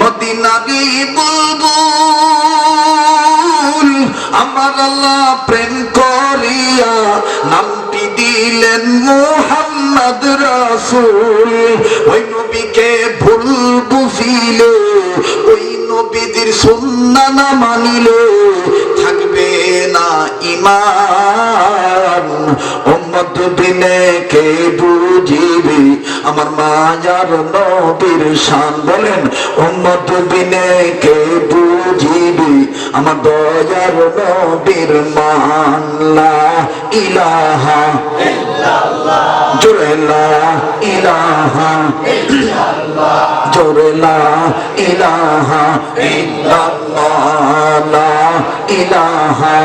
মদিনারি বুলবুল, আমার আল্লাহ প্রেম করিয়া নামটি দিলেন মুহাম্মদ রাসূল। ওই নবীকে ভুল বুঝিলে, ওই নবীদের সুন্নাহ না মানিলে থাকবে না ঈমান। উম্মত বিনে কে বুঝিবে আমার মায়ার নবীর শান। বলেন উম্মত বিনে কে বুঝিবে আমার দয়ার নবীর মান। লা ইলাহা ইল্লাল্লাহ, জোরে লা ইলাহা ইল্লাল্লাহ, জোরে লা ইলাহা ইল্লাল্লাহ, লা ইলাহা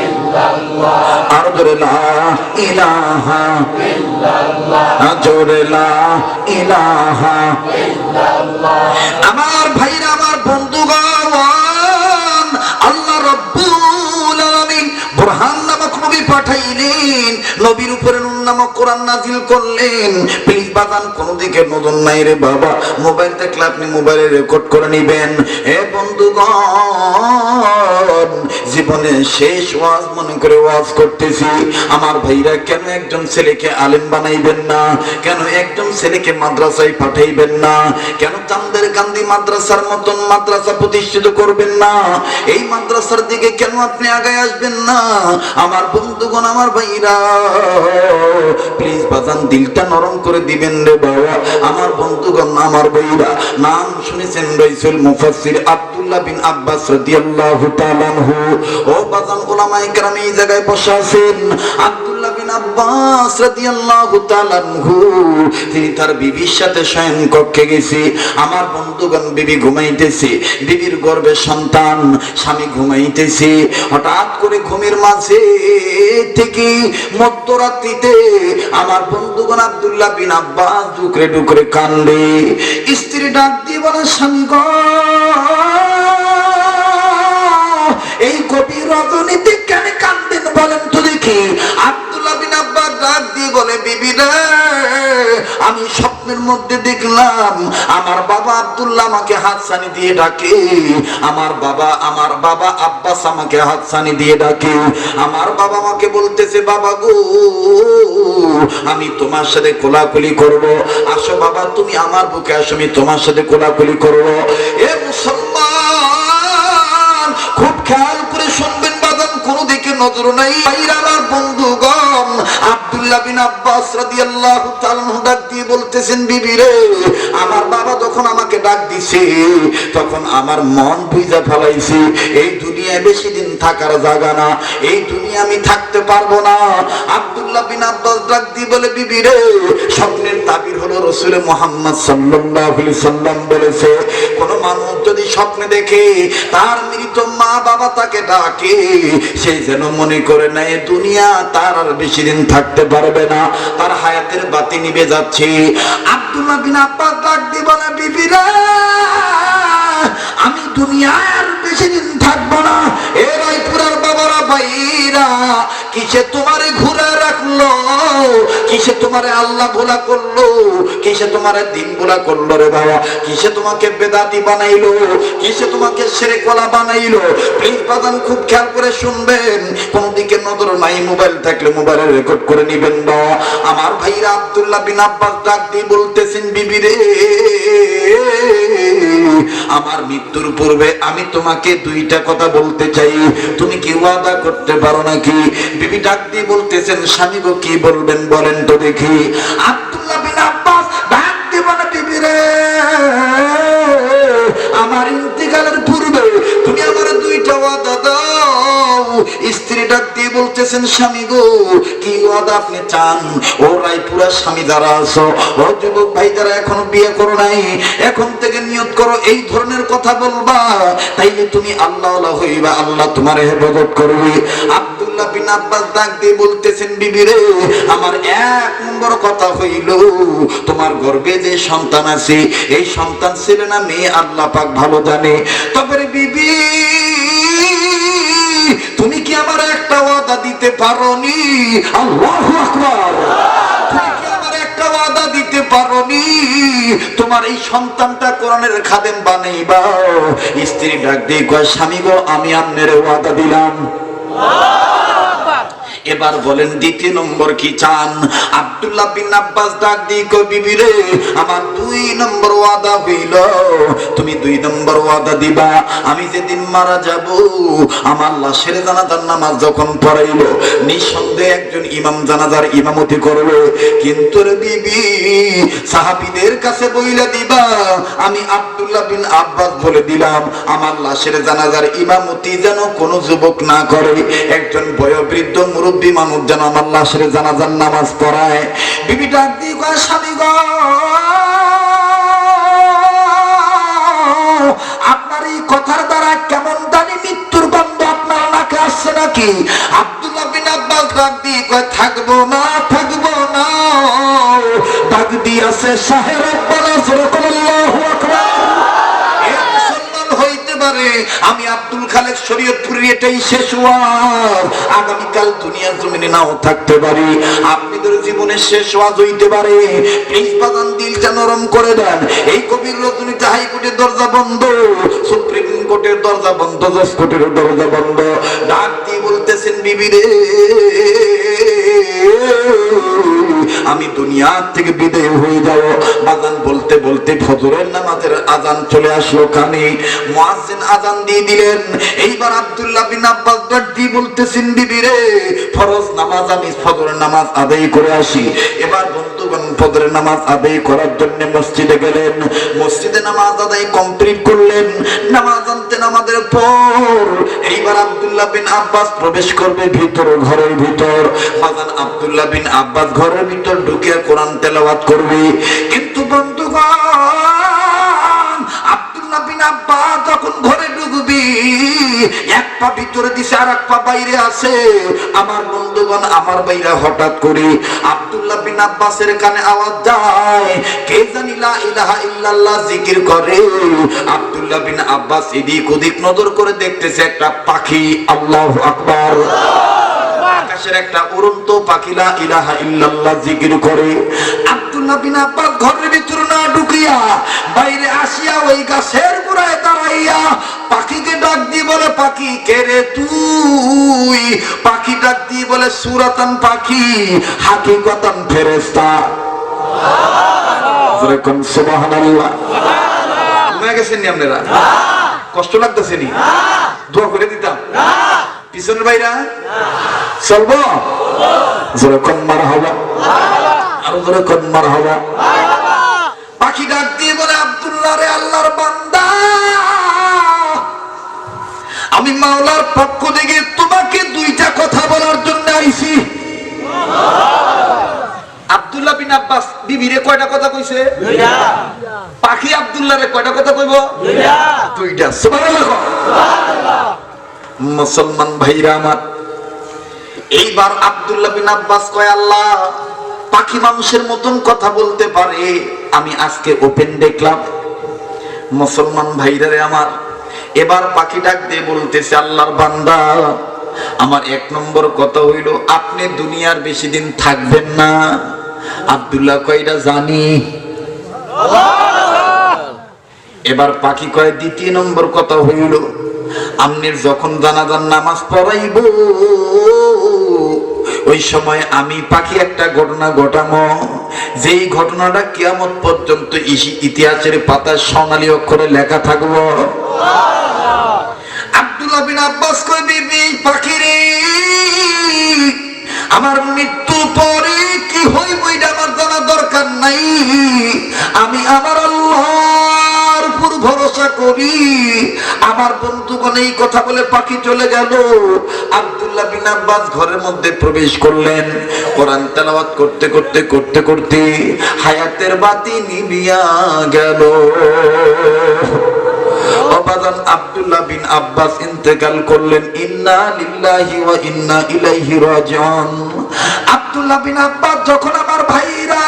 ইল্লাল্লাহ, আর জোরে লা ইলাহা ইল্লাল্লাহ, জোরে লা ইলাহা ইল্লাল্লাহ। আমার ভাইরা আমার বন্ধুগণ, আল্লাহ রাব্বুল আলামিন বুরহান নামক নবী পাঠাইলেন, নবীর উপরে নূর নামক কোরআন নাজিল করলেন। প্লিজ বাজান কোন দিকে নজর নাই রে বাবা, মোবাইল দেখলে আপনি মোবাইলে রেকর্ড করে নিবেন। এ বন্ধুগণ, জীবনে শেষ ওয়াজ মনে করে ওয়াজ করতেছি। আমার ভাইরা, কেন একজন ছেলেকে আলেম বানাইবেন না? কেন একজন ছেলেকে মাদ্রাসায় পাঠাইবেন না? কেন চান্দের কান্দি মাদ্রাসার মতন মাদ্রাসা প্রতিষ্ঠিত করবেন না? এই মাদ্রাসার দিকে কেন আপনি আগায় আসবেন না? আমার বন্ধুগণ আমার ভাইরা, প্লিজ বাজান দিলটা নরম করে দিবেন রে বাবা। আমার বন্ধুগণ আমার ভাইরা, নাম শুনেছেন রাইসুল মুফাসসির আব্দুল্লাহ বিন আব্বাস রাদিয়াল্লাহু তাআলা আনহু। ও বাজান উলামায়ে কেরাম এই জায়গায় বসে আছেন। আব্দুল্লাহ বিন বিন আব্বাস রাদিয়াল্লাহু তাআলা আনহু তিনি তার বিবির সাথে শয়ন কক্ষে গেছে। আমার বন্ধুগণ, বিবি ঘুমাইতেছে, বিবির গর্ভে সন্তান, স্বামী ঘুমাইতেছে। হঠাৎ করে ঘুমের মাঝে থেকে মধ্যরাত্রিতে আমার বন্ধুগণ আব্দুল্লাহ বিন আব্বাস ডুকরে ডুকরে কান্দে। স্ত্রী ডাক দিয়ে বলে, স্বামী গো, এই গভীর রজনীতে কেন কান্দেন বলেন তো দেখি। আব্দুল্লাহ বিন আব্বাস ডাক দিয়ে বলে, বিবি রে, আমি স্বপ্নের মধ্যে দেখলাম আমার বাবা আব্দুল্লাহ আমাকে হাতছানি দিয়ে ডাকে। আমার বাবা আব্বাস আমাকে হাতছানি দিয়ে ডাকে। আমার বাবা আমাকে বলতেছে, বাবা গো, আমি তোমার সাথে কোলাকুলি করব, আসো বাবা তুমি আমার বুকে আসো, আমি তোমার সাথে কোলাকুলি করব। এ মুসলমান, খুব খেয়াল করে শুনবেন বাদাম, কোন দিকে নজর নাই। আমার বন্ধুগণ, আব্দুল্লাহ বিন আব্বাস রাদিয়াল্লাহু তাআলা ডাক দিয়ে বলতেছেন, বিবি রে, আমার বাবা যখন আমাকে ডাক দিছে তখন আমার মন বুঝা ফেলাইছে এই দুনিয়ায় বেশি দিন থাকার জায়গা না, এই দুনিয়া আমি থাকতে পারবো না। আব্দুল্লাহ বিন আব্বাস ডাক দিয়ে বলে, বিবি রে, স্বপ্নের তাবির হলো রাসূল মুহাম্মদ সাল্লাল্লাহু আলাইহি সাল্লাম বলেছে, কোন মানুষ যদি স্বপ্নে দেখে তার মৃত মা বাবা তাকে ডাকে, সে যেন মনে করে না এই দুনিয়া তার আর বেশি দিন থাকতে পারবে না, তার হায়াতের বাতি নিভে যাচ্ছে। আব্দুল্লাহ বিন আব্বাস ডাক দিয়ে বলে, বিবি রে, আমি দুনিয়ার বেশি দিন থাকবো না। এ রায়পুরার বাবারা ভাইরা, কিসে তোমারে ঘুরে রাখলো, কিসে তোমারে আল্লাহ ভোলা করলো, কিসে তোমারে দিন ভোলা করলো রে বাবা, কিসে তোমাকে বেদাতি বানাইলো, কিসে তোমাকে শিরকওয়ালা বানাইলো। প্লিজ বাদান খুব খেয়াল করে শুনবেন, কোন দিকে নজর নাই, মোবাইল থাকলে মোবাইলে রেকর্ড করে নিবেন না। আমার ভাইরা, আব্দুল্লাহ বিন আব্বাস ডাক দিয়ে বলতেছেন, বিবি রে, আমার মৃত্যুর পূর্বে আমি তোমাকে দুইটা কথা বলতে চাই, তুমি কি ওয়াদা করতে পারো নাকি? বিবি ডাক দিয়ে বলতেছেন, স্বামী গো, কি বলবেন বলেন তো দেখি। আব্দুল্লাহ বিন আব্বাস ডাক দিয়ে বলে, বিবি রে, আমার ইন্তেকালের পূর্বে তুমি আমার দুইটা ওয়াদা দাও। স্ত্রী ডাক দিয়ে বলতেছেন, স্বামী গো, কি ওয়াদা আপনি চান? ও রায়পুরা স্বামী যারা আছো, ও যুবক ভাই যারা এখনো বিয়ে করো নাই, এখন থেকে নিয়ত করো এই ধরনের কথা বলবা, তাইলে তুমি আল্লাহওয়ালা হইবা, আল্লাহ তোমার হেফাজত করবে। আব্দুল্লাহ বিন আব্বাস ডাক দিয়ে বলতেছেন, বিবি রে, আমার এক নম্বর কথা হইল, তোমার গর্ভে যে সন্তান আছে, এই সন্তান ছেলে না মেয়ে আল্লাহ পাক ভালো জানে। তবে বিবি, তুমি কি আমার একটা ওয়াদা দিতে পারোনি? আল্লাহু আকবার। তুমি কি আমার একটা ওয়াদা দিতে পারোনি, তোমার এই সন্তানটা কোরআনের খাদেম বানাইবা? স্ত্রী ডাক দিয়ে কয়, স্বামী গো, আমি আপনার ওয়াদা দিলাম। এবার বলেন দ্বিতীয় নম্বর কি চান? আব্দুল্লাহ বিন আব্বাস ডাক দিয়ে কয়, বিবি রে, আমার 2 নম্বর ওয়াদা হইল, তুমি 2 নম্বর ওয়াদা দিবা, আমি যেদিন মারা যাব আমার লাশের জানাজার নামাজ যখন পড়াইলো, নিঃসন্দেহে একজন ইমাম জানাজার ইমামতি করবে, কিন্তু রে বিবি, সাহাবীদের কাছে বইলা দিবা আমি আব্দুল্লাহ বিন আব্বাস বলে দিলাম, আমার লাশের জানাজার ইমামতি যেন কোনো যুবক না করে, একজন বয়োবৃদ্ধ মুরব্বী মানুষ যেন আমার লাশের জানাজার নামাজ পড়ায়। বিবি ডাক দিয়ে কয়, স্বামী গো, আপনার এই কথার দ্বারা কেমন জানি মৃত্যুর গন্ধ আপনার নাকে আসছে নাকি? আব্দুল্লাহ বিন আব্বাস ডাক দিয়ে কয়, থাকবো না, থাকবো না। ডাক দিয়ে আছে, শাহে রব্বানা সাল্লাল্লাহু আকবার। আমি আব্দুল খালেক শরীয়তপুরের এটাই শেষ ওয়াজ, আগামীকাল দুনিয়ার জমিনে নাও থাকতে পারি, আপনাদের জীবনের শেষ ওয়াজ হইতে পারে। প্লিজ বাজান দিলটা নরম করে দেন। এই কবির রজনীতে হাইকোর্টের দরজা বন্ধ, সুপ্রিম কোর্টের দরজা বন্ধ, জজ কোর্টের দরজা বন্ধ। ডাক দিয়ে বলতেছেন, বিবি রে, আমি দুনিয়া থেকে বিদায় হয়ে যাব। বাজান বলতে বলতে ফজরের নামাজের আজান চলে আসলো কানে, মুয়াজ্জিন আজান দিয়ে দিলেন। এইবার আব্দুল্লাহ বিন আব্বাস দিয়ে বলতেছেন, বিবি রে, ফরজ নামাজ আমি ফজরের নামাজ আদায় করে আসি। এবার বন্ধুগণ ফজরের নামাজ আদায় করার জন্য মসজিদে গেলেন, মসজিদে নামাজ আদায় কমপ্লিট করলেন। নামাজ আনতে নামাজের পর এইবার আব্দুল্লাহ বিন আব্বাস প্রবেশ করবে ভিতর, ঘরের ভিতর। বাজান আব্দুল্লাহ বিন আব্বাস ঘরের ভিতর ঢুকে কোরআন তেলাওয়াত করবে। কিন্তু বন্ধুগণ আব্দুল্লাহ বিন আব্বাস যখন ঘরে ঢুকবি, এক পা ভিতরে দিছে আর এক পা বাইরে আছে। আমার বন্ধুগণ আমার বাইরে হঠাৎ করে আব্দুল্লাহ বিন আব্বাসের কানে আওয়াজ যায়, কে জানি লা ইলাহা ইল্লাল্লাহ জিকির করে। আব্দুল্লাহ বিন আব্বাস এদিক ওদিক নজর করে দেখতেছে একটা পাখি আল্লাহু আকবার, আকাশের একটা উড়ন্ত পাখি লা ইলাহা ইল্লাল্লাহ জিকির করে। আব্দুল্লাহ বিন আব্বাস ঘরের ভিতরে না ঢুকিয়া বাইরে আসিয়া ওই গাছের গোড়ায় দাঁড়াইয়া পাখিকে ডাক দিয়ে বলে, পাখি কে রে তুই? পাখি ডাক দিয়ে বলে, সূরাতান পাখি, হাকিকাতান ফেরেশতা। যেরকম সুবহানাল্লাহ। মনে গেছেন নি আপনারা? কষ্ট লাগতেছে নি? দোয়া করে দিতাম পিছনের ভাইরা চলবো। যেরকম মারহাবা, আরো যেরকম মারহাবা। পাখি ডাক দিয়ে বলে, আব্দুল্লাহ রে, আল্লাহর বান্দা, আমি মাওলার পক্ষ থেকে তোমাকে দুইটা কথা বলার জন্য আইছি। আব্দুল্লাহ বিন আব্বাস বিবিরে কয়টা কথা কইছে? দুইটা। পাখি আব্দুল্লাহ রে কয়টা কথা কইব? দুইটা। দুইটা। সুবহানাল্লাহ। মুসলমান ভাইরা আমার, এইবার আব্দুল্লাহ বিন আব্বাস কয়, আল্লাহ পাখি মানুষের মতন কথা বলতে পারে, আমি আজকে ওপেন দেখলাম। মুসলমান ভাইরা রে আমার, এবার পাখি ডাক দিয়ে বলতেছে, আল্লাহর বান্দা, আমার এক নম্বর কথা হইল আপনি দুনিয়ার বেশি দিন থাকবেন না। আব্দুল্লাহ কয়টা জানি। এবার পাখি কয়, দ্বিতীয় নম্বর কথা হইল আমনের যখন জানাজার নামাজ পড়াইব, ওই সময় আমি পাখি একটা ঘটনা ঘটামো, যেই ঘটনাটা কিয়ামত পর্যন্ত ইতিহাসের পাতায় সোনালী অক্ষরে লেখা থাকবো। আব্দুল্লাহ বিন আব্বাস কয়, বিবি পাখি রে, আমার মৃত্যু পরে কি হইব এটা আমার জানা দরকার নাই। আমি আমার আল্লাহর উপর ভরসা করি। আমার বন্ধুগণ এই কথা বলে পাখি চলে গেল। আব্দুল্লাহ বিন আব্বাস ঘরের মধ্যে প্রবেশ করলেন। কোরআন তেলাওয়াত করতে করতে করতে করতে হায়াতের বাতি নিভিয়া গেল। অবাদান আব্দুল্লাহ বিন আব্বাস ইন্তেকাল করলেন। ইন্না লিল্লাহি ওয়া ইন্না ইলাইহি রাজিউন। আব্দুল্লাহ বিন আব্বাস যখন, আমার ভাইরা,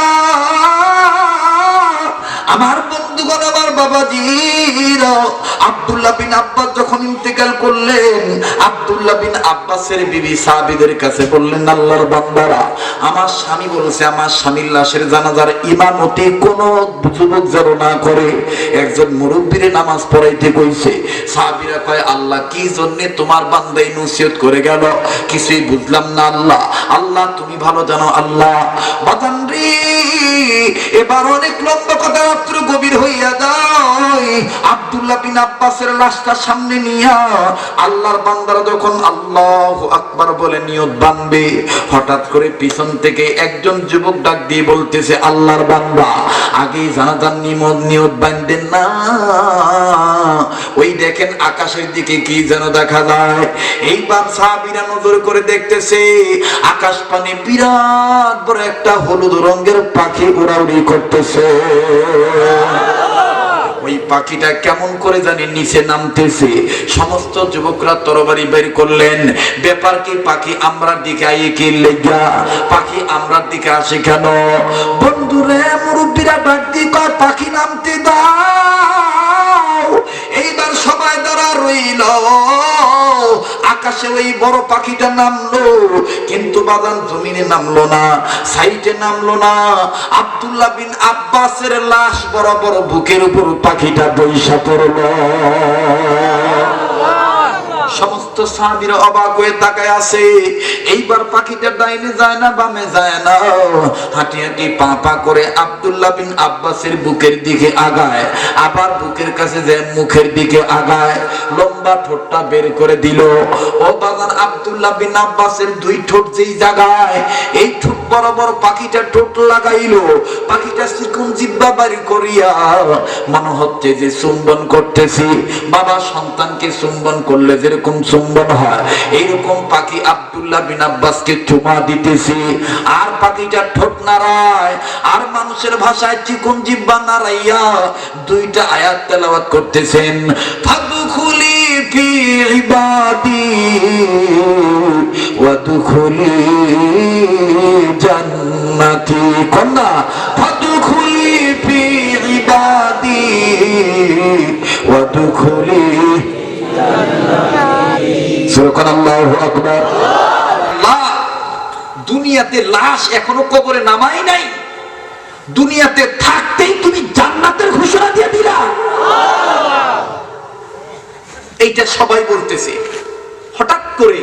আমার বন্ধুগণ, আমার বাবাজিরা, আব্দুল্লাহ বিন আব্বাস যখন ইন্তেকাল করলেন, আব্দুল্লাহ বিন আব্বাসের বিবি সাহাবীদের কাছে বললেন, আল্লাহর বান্দারা, আমার স্বামী বলেছে আমার স্বামীর লাশের জানাজার ইমামতি কোন যুবক যেন না করে, একজন মুরব্বির নামাজ পড়াইতে কইছে। সাহাবীরা কয়, আল্লাহ কি জন্য তোমার বান্দাই নসিহত করে গেল, কিছুই বুঝলাম না। আল্লাহ, আল্লাহ তুমি ভালো জানো। আল্লাহ বাজান রে, এবার অনেক লম্বা কথা রাত্র গভীর হইয়া যায়। আব্দুল্লাহ বিন আব্বাসের লাশটা সামনে নিয়া আল্লাহর বান্দারা যখন আল্লাহু আকবার বলে নিয়ত বাঁধবে, হঠাৎ করে পিছন থেকে একজন যুবক ডাক দিয়ে বলতেছে, আল্লাহর বান্দা, আগে জানাজান নিয়ত বাঁধেন না। ওই দেখেন আকাশের দিকে কি যেন দেখা যায়। এইবার সাহাবীরা নজর করে দেখতেছে, আকাশ পানে বিরাট বড় একটা হলুদ রঙের পাখি উড়াউড়ি করতেছে। ওই পাখিটা কেমন করে জানি নিচে নামতেছে। সমস্ত যুবকরা তরবারি বের করলেন। ব্যাপার কি, পাখি আমরার দিকে আইয়ে কি লেগা? পাখি আমরার দিকে আসে কেন? বন্ধুরে, মুরব্বীরা ডাক দিয়ে কয়, পাখি নামতে দাও। এইবার সবাই দাঁড়া রইল। আকাশে ওই বড় পাখিটা নামলো, কিন্তু বাজান জমিনে নামলো না, সাইডে নামলো না। আব্দুল্লাহ বিন আব্বাসের লাশ বরাবর বুকের উপর পাখিটা বৈশা পড়লো। সমস্ত সাহাবীরা অবাক হয়ে তাকায় আছে। এইবার পাখিটা ডাইনে যায় না বামে যায় না, হাঁটি হাঁটি পা পা করে আব্দুল্লাহ বিন আব্বাসের বুকের দিকে আগায়, আবার বুকের কাছে যায় মুখের দিকে আগায়, লম্বা ঠোঁটটা বের করে দিল। ও বাগান আব্দুল্লাহ বিন আব্বাসের দুই ঠোঁট যেই জায়গায়, এই ঠোঁট বরাবর পাখিটা ঠোঁট লাগাইলো। পাখিটা চিকন জিহ্বা বাড়ি করিয়া মনে হচ্ছে যে চুম্বন করতেছি। বাবা সন্তানকে চুম্বন করলে যেরকম চুম্বন হয়, এইরকম পাখি আব্দুল্লাহ বিন আব্বাসকে চুমা দিতেছি। আর পাখিটা ঠোঁট নাড়ায়, আর মানুষের ভাষায় চিকন জিহ্বা নাড়াইয়া দুইটা আয়াত তেলাওয়াত করতেছেন। ফাদখুলি ফি ইবাদি ওয়াদখুলি জান্নাতি। কন্যা ফাদখুলি ফি ইবাদি ওয়াদখুলি জান্নাতি। সুবহানাল্লাহু আকবার। দুনিয়াতে লাশ এখনো কবরে নামাই নাই, দুনিয়াতে থাকতেই তুমি জান্নাতের ঘোষণা দিয়ে দিলা। এইটা সবাই বলতেছে। হঠাৎ করে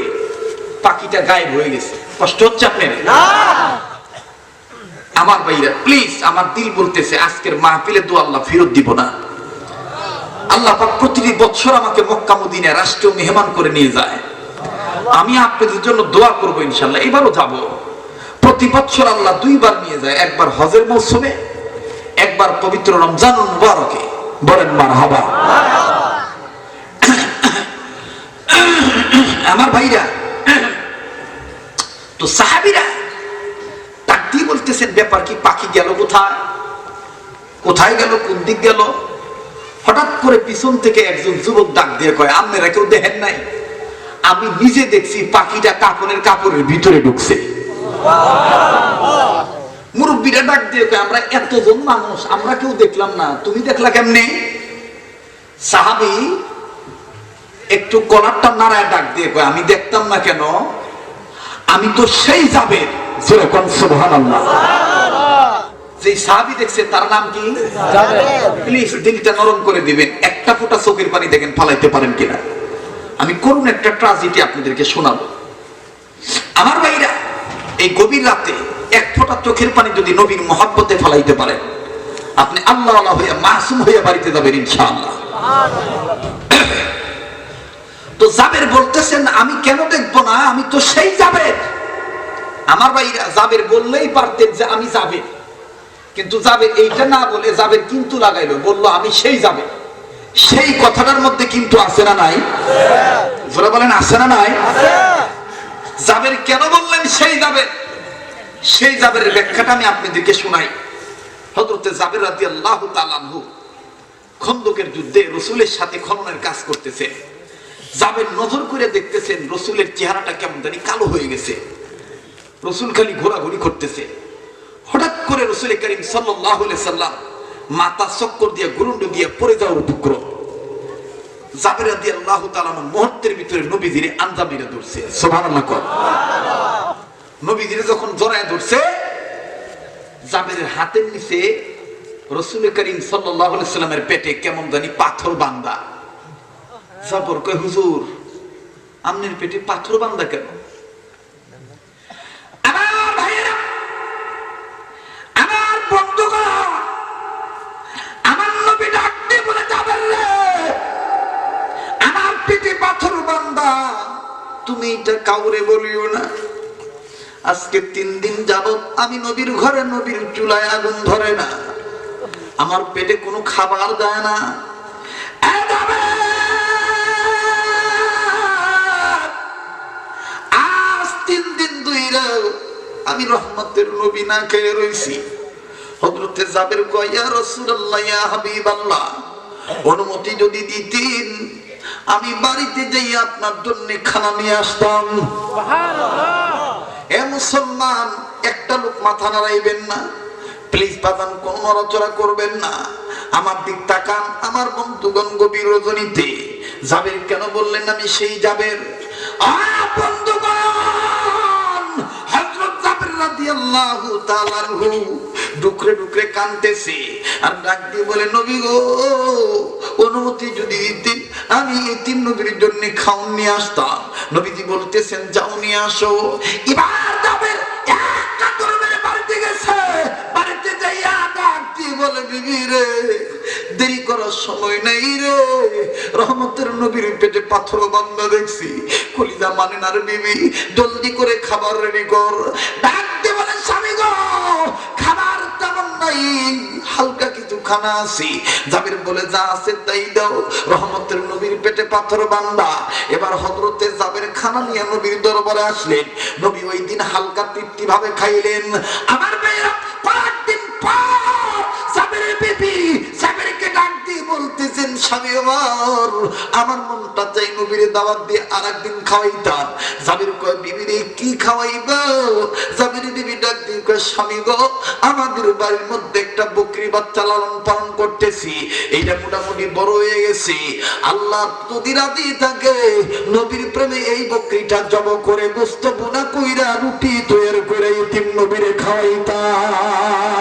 পাখিটা গায়েব হয়ে গেছে। কষ্ট হচ্ছে আপনার না? আমার ভাইরা প্লিজ, আমার দিল বলতেছে আজকের মাহফিলে দোয়া আল্লাহ ফেরত দিব না। আল্লাহ পাক প্রতিটি বছর আমাকে মক্কা মদিনা রাষ্ট্রীয় মেহমান করে নিয়ে যায়। আমি আপনাদের জন্য দোয়া করবো ইনশাল্লাহ, এবারও যাব। প্রতি বছর আল্লাহ দুইবার নিয়ে যায়, একবার হজের মৌসুমে, একবার পবিত্র রমজানুল মুবারকে। বলেন মারহাবা। আমার ভাইরা তো সাহাবীরা তাকতি বলতেছেন ব্যাপার কি, পাখি গেল কোথায়, কোথায় গেল, কোন দিক গেল? হঠাৎ করে পিছন থেকে একজন যুবক ডাক দিয়ে কয়, আপনারা কেউ দেখেন নাই? আমি নিজে দেখছি পাখিটা কাপড়ের ভিতরে ঢুকছে। মুরব্বীরা ডাক দিয়ে কয়, আমরা এতজন মানুষ আমরা কেউ দেখলাম না, তুমি দেখলা কেমনে? সাহাবী একটু কলারটা নাড়ায় ডাক দিয়ে কয়, আমি দেখতাম না কেন, আমি তো সেই জাবের। সুবহানাল্লাহ। যে সাহাবী দেখছে তার নাম কি? জাবের। প্লিজ দিলটা নরম করে দিবেন, একটা ফোঁটা চোখের পানি দেখেন ফালাইতে পারেন কিনা। আমি করুন একটা ট্র্যাজেডি আপনাদেরকে শোনাবো। আমার ভাইরা, এই গভীর রাতে এক ফোঁটা চোখের পানি যদি নবীর মহব্বতে ফালাইতে পারেন, আপনি আল্লাহওয়ালা হয়ে মাসুম হয়ে বাড়িতে যাবেন ইনশাআল্লাহ। তো জাবের বলতেছেন, আমি কেন দেখবো না, আমি তো সেই জাবের। আমার ভাইরা জাবের বললেই পারতেন যে আমি জাবের, কিন্তু জাবের এইটা না বলে জাবের কিন্তু লাগাইলো, বললো আমি সেই জাবের। সেই কথাটার মধ্যে কিন্তু আছে না নাই? জোরে বলেন আছে না নাই? জাবের কেন বললেন সেই জাবের? সেই জাবেরের ব্যাখ্যাটা আমি আপনাদেরকে শোনাই। হযরতে জাবের রাদিয়াল্লাহু তাআলা আনহু খন্দকের যুদ্ধে রাসূলের সাথে খননের কাজ করতেছে। জাবের নজর করে দেখতেছেন রাসূলের চেহারাটা কেমন জানি কালো হয়ে গেছে। রাসূল খালি ঘোরাঘুরি করতেছে। হঠাৎ করে রাসূল করিম সাল্লাল্লাহু আলাইহি সাল্লাম মাথা চক্কর দিয়ে গুরুন্ডু দিয়ে পড়ে যাওয়ার উপক্রম। জাবের রাদিয়াল্লাহু তাআলা মুহূর্তের ভিতরে নবীজির আঞ্জামিরা ধরছে। সুবহানাল্লাহ। নবীজির যখন জড়ায় ধরছে, জাবেরের হাতের নিচে রাসূল করিম সাল্লাল্লাহু আলাইহি সাল্লামের পেটে কেমন জানি পাথর বাঁধা। জাবের কয়, হুজুর আপনার পেটে পাথর বাঁধা কেন? আমার ভাইয়েরা, আমার বন্ধুগণ, আমার নবী ডাক দিয়ে বলে, জাবের রে, আমার পেটে পাথর বাঁধা, তুমি এটা কাউরে বলিও না। আজকে 3 দিন যাবত আমি নবীর ঘরে, নবীর চুলায় আগুন ধরে না, আমার পেটে কোনো খাবার যায় না। আজ 3 দিন ধইরা আমি রহমতের নবী না খেয়ে রইছি। হযরতে জাবের কয়, ইয়া রাসূলুল্লাহ, ইয়া হাবিবাল্লাহ, অনুমতি যদি দিতেন আমি বাড়িতে যাই আপনার জন্য খানা নিয়ে আসতাম। সুবহানাল্লাহ। এ মুসলমান, একটা লোক মাথা নাড়াইবেন না প্লিজ, বাজান কোন নড়াচড়া করবেন না, আমার দিক তাকান। আমার বন্ধুগণ, গভীর রজনীতে জাবের কেন বললেন আমি সেই জাবের? বন্ধুগণ, হযরত জাবের রাদিয়াল্লাহু তাআলা আনহু ডুকরে ডুকরে কাঁদতেছে আর ডাক দিয়ে বলে নবী গো অনুমতি যদি দিতেন আমি এতিম নবীর জন্য খাওন নিয়ে আসতাম। নবীজি বলতেছেন যাও নিয়ে আসো। এবার জাবের একটা ধর্মের বাড়িতে গেছে, বাড়িতে যাইয়া ডাক দিয়ে বলে বিবি রে দেরি করার সময় নেই রে, রহমতের নবীর পেটে পাথর বান্ধা দেখছি, কলিজা মানে না রে বিবি, জলদি করে খাবার রেডি কর। ডাক দিয়ে বলে স্বামী গো খাবার তেমন নাই, হালকা কিছু খানা আছে। জাবির বলে যা আছে তাই দাও। রহমতের নবীর পেটে পাথর বান্ধা। এবার হযরতে জাবির খানা নিয়ে নবীর দরবারে আসলেন। নবী ওই দিন হালকা তৃপ্তি ভাবে খাইলেন। আমার ভাইরা কয়েকদিন পর জাবির বিবি জাবিরকে ডাক দিয়ে বলতেছেন স্বামী আমার মনটা চাই নবীর দাওয়াত দিয়ে আরেকদিন খাওয়াইতাম। জাবির কয় বিবি রে কি খাওয়াইবা? জাবির বিবি ডাক দিয়ে কয় স্বামী গো আমাদের বাড়ির মধ্যে একটা বকরি বাচ্চা লালন পালন করতেছি, এইটা মোটামুটি বড় হয়ে গেছে। আল্লাহ যদি রাজি থাকে নবীর প্রেমে এই বকরিটা জব করে গোশত বোনা কইরা রুটি তৈরি করে ইতিম নবীরে খাওয়াইতাম।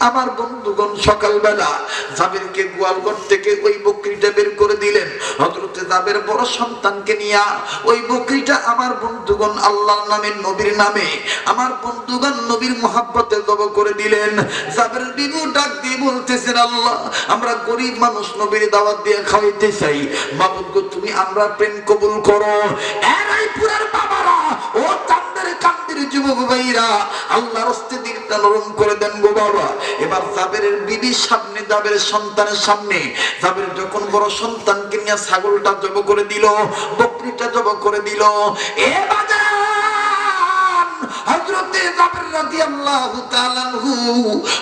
আমার বন্ধুগণ সকালবেলা জাবেরকে গোয়ালঘর থেকে ওই বকরিটা বের করে দিলেন। হযরতে জাবের বড় সন্তানকে নিয়ে ওই বকরিটা আমার বন্ধুগণ আল্লাহর নামে নবীর নামে আমার বন্ধুগণ নবীর মহব্বতে জব করে দিলেন। জাবের বিবি ডাক দিয়ে বলতেছেন আল্লাহ আমরা গরিব মানুষ নবীর দাওয়াত দিয়ে খাওয়াইতে চাই, মাবুদ গো তুমি আমরা প্রেম কবুল করো। এরাই পুরার বাবারা ও চাঁদের কান্দির যুবক ভাইরা আল্লাহর হস্তে দিলটা নরম করে দেন গো বাবা। এবার জাবেরের বিবির সামনে জাবেরের সন্তানের সামনে জাবের যখন বড় সন্তানকে নিয়ে ছাগলটা জব করে দিল, বকরিটা জব করে দিল। এ বাজান হযরতে জাবের রাদিয়াল্লাহু তাআলা আনহু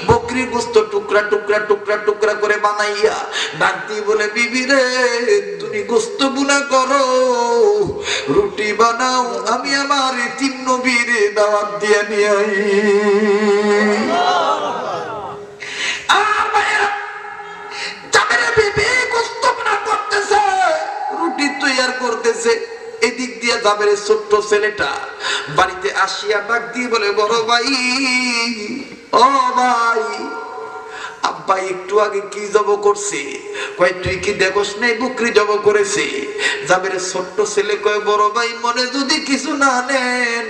বকরির গোশত টুকরা টুকরা টুকরা টুকরা করে বানাইয়া ডাক দিয়ে বলে বিবি রে তুমি গোশত বুনা করো, রুটি বানাও, আমি আমার ইতিম নবীর দাওয়াত দিয়ে নিয়ে আই। এদিক দিয়ে জাবের ছোট্ট ছেলেটা বাড়িতে আসিয়া ডাক দিয়ে বলে বড় ভাই ও ভাই আব্বা একটু আগে কি জব করছে? কয় তুই কি দেখোস নাই বকরি জব করেছে? জাবের ছোট্ট ছেলে কয় বড় ভাই মনে যদি কিছু না নেন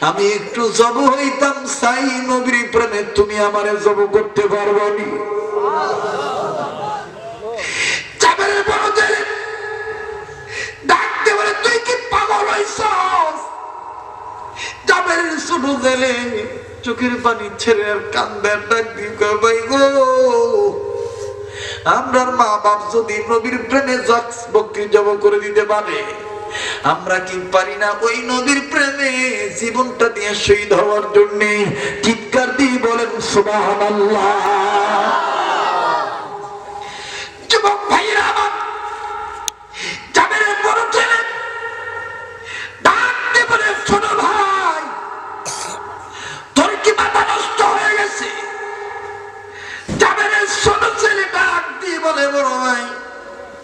আমি একটু জব হইতাম চাই নবীর প্রেমে, তুমি আমারে জব করতে পারবা নি? জাবেরের বড় ছেলে ডাকতে বলে তুই কি পাগল হইছস? জাবেরের ছোট ছেলে চোখের পানি ছেড়ে আর কান্দার ডাক দিয়ে কয় ভাই গো আমরার মা বাপ যদি নবীর প্রেমে বকরি জব করে দিতে পারে আমরা কি পারি না ওই নবীর প্রেমে জীবনটা দিয়ে শহীদ হওয়ার জন্য? চিৎকার দিয়ে বলেন সুবহানাল্লাহ। যুবক ভাইরা আমার জাবেরের বড় ছেলে ডাকতে বলে ছোট ভাই তোর কি মাথা নষ্ট হয়ে গেছে? জাবেরের ছোট ছেলে ডাক দিয়ে বলে বড় ভাই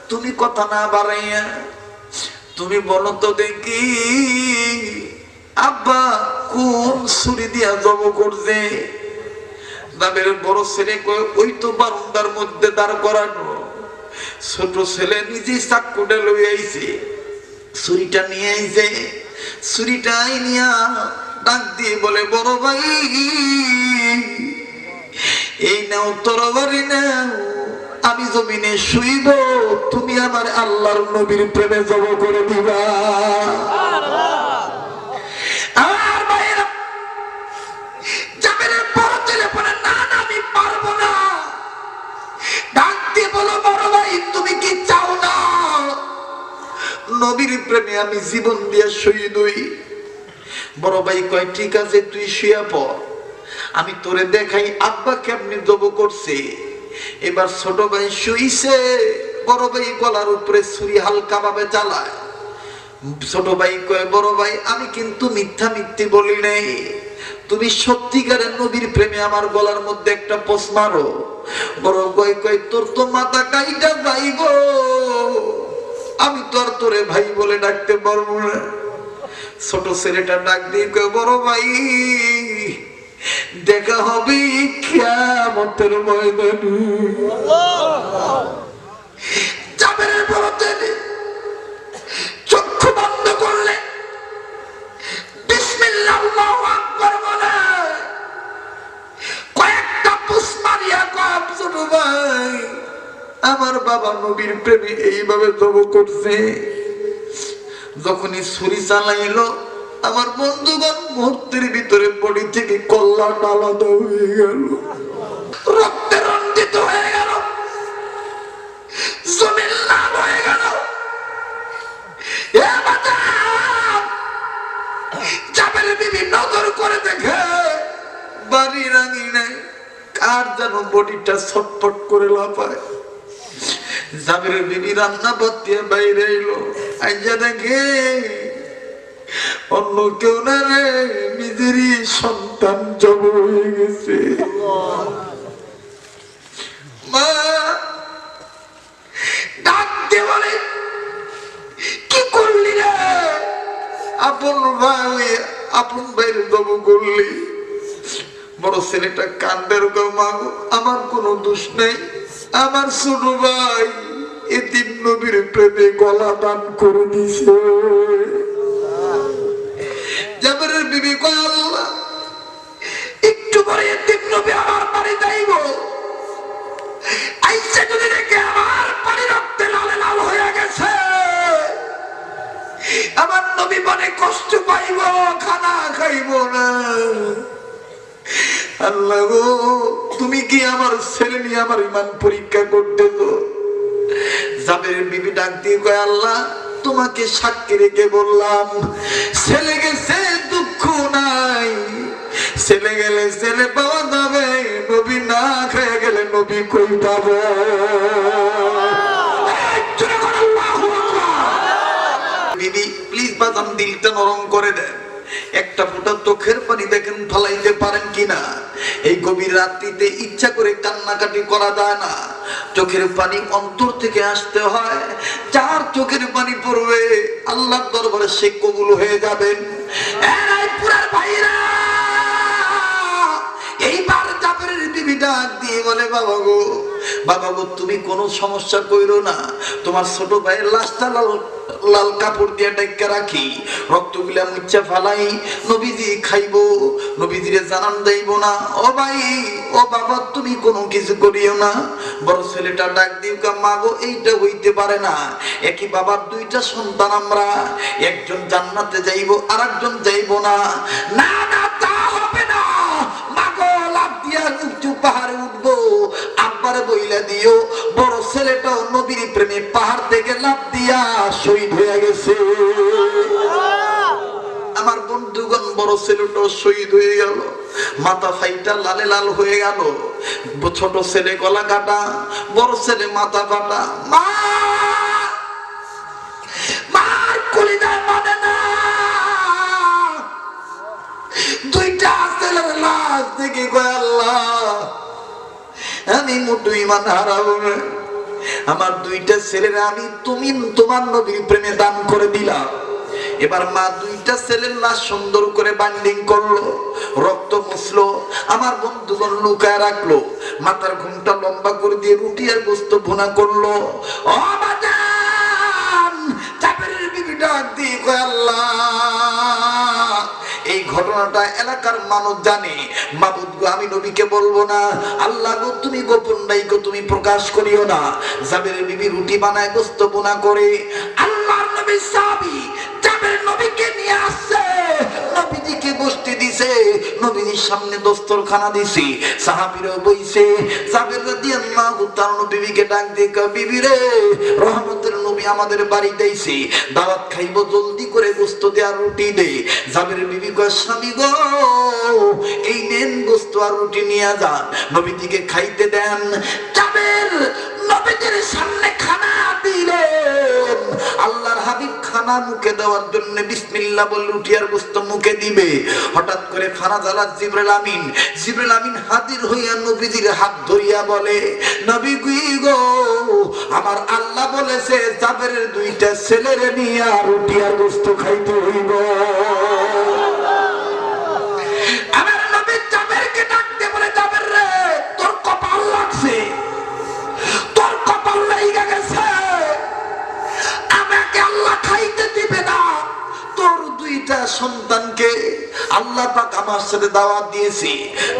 তুমি কথা না বাড়াইয়া তুমি বলো তো দেখি আব্বা কোন ছুরি দিয়া জব করছে? জাবের বড় ছেলে কয় ওই তো বারান্দার মধ্যে দাঁড় করানো। ছোট ছেলে নিজে চাকুটা লই আইছে, ছুরিটা নিয়ে আইছে, ছুরিটাই নিয়া ডাক দিয়ে বলে বড় ভাই এই নাও তরবারি নাও, আমি জমিনে শুইব, তুমি আমার আল্লাহর নবীর প্রেমে জব করে দিবা। আর ভাইরা জাবেরের বড় ছেলে বলে না না আমি পারবো না। ডাক দিয়ে বলো বড় ভাই তুমি কি চাও না নবীর প্রেমে আমি জীবন দিয়ে শহীদ হই? বড় ভাই কয় ঠিক আছে তুই শুয়ে পড়, আমি তোরে দেখাই আব্বা কেমনে জব করছে। এবার ছোট ভাই শুইছে, বড় ভাই গলার উপরে ছুরি হালকা ভাবে চালায়। ছোট ভাই কয় বড় ভাই আমি কিন্তু মিথ্যা মিথ্যি বলি নাই, তুমি সত্যিকারের নবীর প্রেমে আমার গলার মধ্যে একটা পোষ মারো। বড় কয় কয় তোর তো মাথা কাইটা যাইব, আমি তো আর তোরে ভাই বলে ডাকতে পারবো না। ছোট ছেলেটা ডাক দিয়ে কয় বড় ভাই দেখা হবে কিয়ামতের ময়দানে। জাবেরের বড় ছেলে চক্ষু বন্ধ করলে বিসমিল্লাহ আল্লাহু আকবার বলে কয়েকটা পুষ মারিয়া কয় ছোট ভাই আমার বাবা নবীর প্রেমে এইভাবে তব করছে। যখনই ছুরি চালাইলো আমার বন্ধুগণ মুহূর্তের ভিতরে বডি থেকে কল্লাটা আলাদা হয়ে গেল, রক্তে রঞ্জিত হয়ে গেল, জমিন লাল হয়ে গেল। জাবের বিবি নজর করে দেখে বাড়ি রাঙি নাই, কার যেন বডিটা ছটফট করে লাফায়। জাবের বিবি রান্না বাতিয়ে বাইরে এলো, আইজা দেখে অন্য কেউ না রে, নিজেরই সন্তান জব হয়ে গেছে। মা ডাক দিয়ে বলে কি করলি রে? আপন ভাইয়ের জব করলি। বড় ছেলেটা কান্দের মাগো আমার কোনো দোষ নেই, আমার ছোট ভাই এতিম নবীর প্রেমে গলা দান করে দিছে। জাবেরের বিবি কয় আল্লাহ একটু পরে এতিম নবী আমার বাড়ি যাইব, আইসা যদি দেখে আমার বাড়ি রক্তে লাল লাল হয়ে গেছে, আমার নবী মনে কষ্ট পাইব, খানা খাইব না। আল্লাহ গো তুমি কি আমার ছেলে নিয়ে আমার ইমান পরীক্ষা করতে তো? জাবেরের বিবি ডাক দিয়ে কয় আল্লাহ তোমাকে সাক্ষী রেখে বললাম ছেলে গেছে দুঃখ নাই, ছেলে গেলে ছেলে পাওয়া যাবে, নবী না খেয়ে গেলে নবী কই পাবে? বিবি প্লিজ বাদাম দিলটা নরম করে দেন, একটা ফোঁটা চোখের পানি দেখেন ফলাইতে পারেন কিনা। এই গভীর রাত্রিতে ইচ্ছা করে কান্নাকাটি করা যায় না, চোখের পানি অন্তর থেকে আসতে হয়। যার চোখের পানি পড়বে আল্লাহর দরবারে সে কবুল হয়ে যাবেন। এইবার জাবেরের বিবি ডাক দিয়ে বলে বাবা গো তুমি কোনো সমস্যা কইরো না, তোমার ছোট ভাইয়ের লাশটা লাল কাপড় দিয়ে ঢেকে রাখি, রক্তগুলা মুচ্ছা ফালাই, নবীজি খাইবো, নবীজিরে জানান দেইব না। ও ভাই ও বাবা তুমি কোনো কিছু করিও না। বড় ছেলেটা ডাক দিউকা মাগো এইটা হইতে পারে না, একই বাবার দুইটা সন্তান আমরা, একজন জান্নাতে যাইবো আর একজন যাইবো না। না না তা হবে না, মাগো লাভ দিয়া উঁচু পাহাড়ে উঠবো, আব্বারে বইলা দিও বড় ছেলেটাও নবীর প্রেমে পাহাড় থেকে লাভ দিয়া শহীদ হয়ে গেছে। আমার বন্ধুগণ বড় ছেলেটাও শহীদ হয়ে গেল, মাথা ফাইটা লালে লাল হয়ে গেল। ছোট ছেলে গলা কাটা, বড় ছেলে মাথা ফাটা। মার কলিজায় মানে না, দুইটা ছেলের লাশ দেখে কয় আল্লাহ আমি মোটু ইমান হারাবো না, আমার দুইটা ছেলেরা আমি তুমি তোমার নবীর প্রেমে দান করে দিলাম। এবার মা দুইটা ছেলের লাশ সুন্দর করে বাইন্ডিং করলো, রক্ত মুছলো, আমার বন্ধুগণ লুকায় রাখলো, মাথার ঘুমটা লম্বা করে দিয়ে রুটি আর গোস্ত ভুনা করলো। ও বাজান জাবেরের বিবি ডাক দিয়ে কয় আল্লাহ এই ঘটনাটা এলাকার মানুষ জানে, মাবুদ গো আমি নবীকে বলবো না, আল্লাহ গো তুমি গোপন নাই গো তুমি প্রকাশ করিও না। জাবেরের বিবি রুটি বানায় গোস্ত বোনা করে আল্লাহর নবী সাহাবী জাবের নবীকে নিয়ে আসছে, নবীজিকে বসতে দিছে, নবীজির সামনে দস্তরখানা দিছে, সাহাবীরাও বইছে। জাবের রাদিয়াল্লাহু তাআলা বিবিকে ডাক দিয়ে কয় বিবি রে রহমতের নবী আমাদের বাড়িতে আইছে, দাওয়াত খাইবো, জলদি করে গোস্ত দে আর রুটি দে। জাবের বিবি কয় স্বামী গো এই নেন গোস্ত আর রুটি নিয়ে যান, নবীজিকে খাইতে দেন। জাবের নবীজির সামনে খানা দিলেন, আল্লাহর হাবিব খানা খানা মুখে দেওয়ার জন্য বিসমিল্লাহ বলে রুটি আর গোশত মুখে দিবে, হঠাৎ করে ফারাজালা জিবরাইল আমিন হাজির হইয়া নবীজির হাত ধরিয়া বলে, নবী গো আমার আল্লাহ বলেছে জাবেরের দুইটা ছেলেরে নিয়ে রুটি আর গোশত খাইতে হইব। আমার নবী জাবেরকে ডাকতে বলে, জাবের রে তোর কপাল লাগছে, তোর কপাল লাগা গেছে, আমাকে আল্লাহ খাইতে দিবে না। তোর দুইটা সন্তানকে আল্লাহ পাক আমার সাথে দাওয়াত দিয়েছে।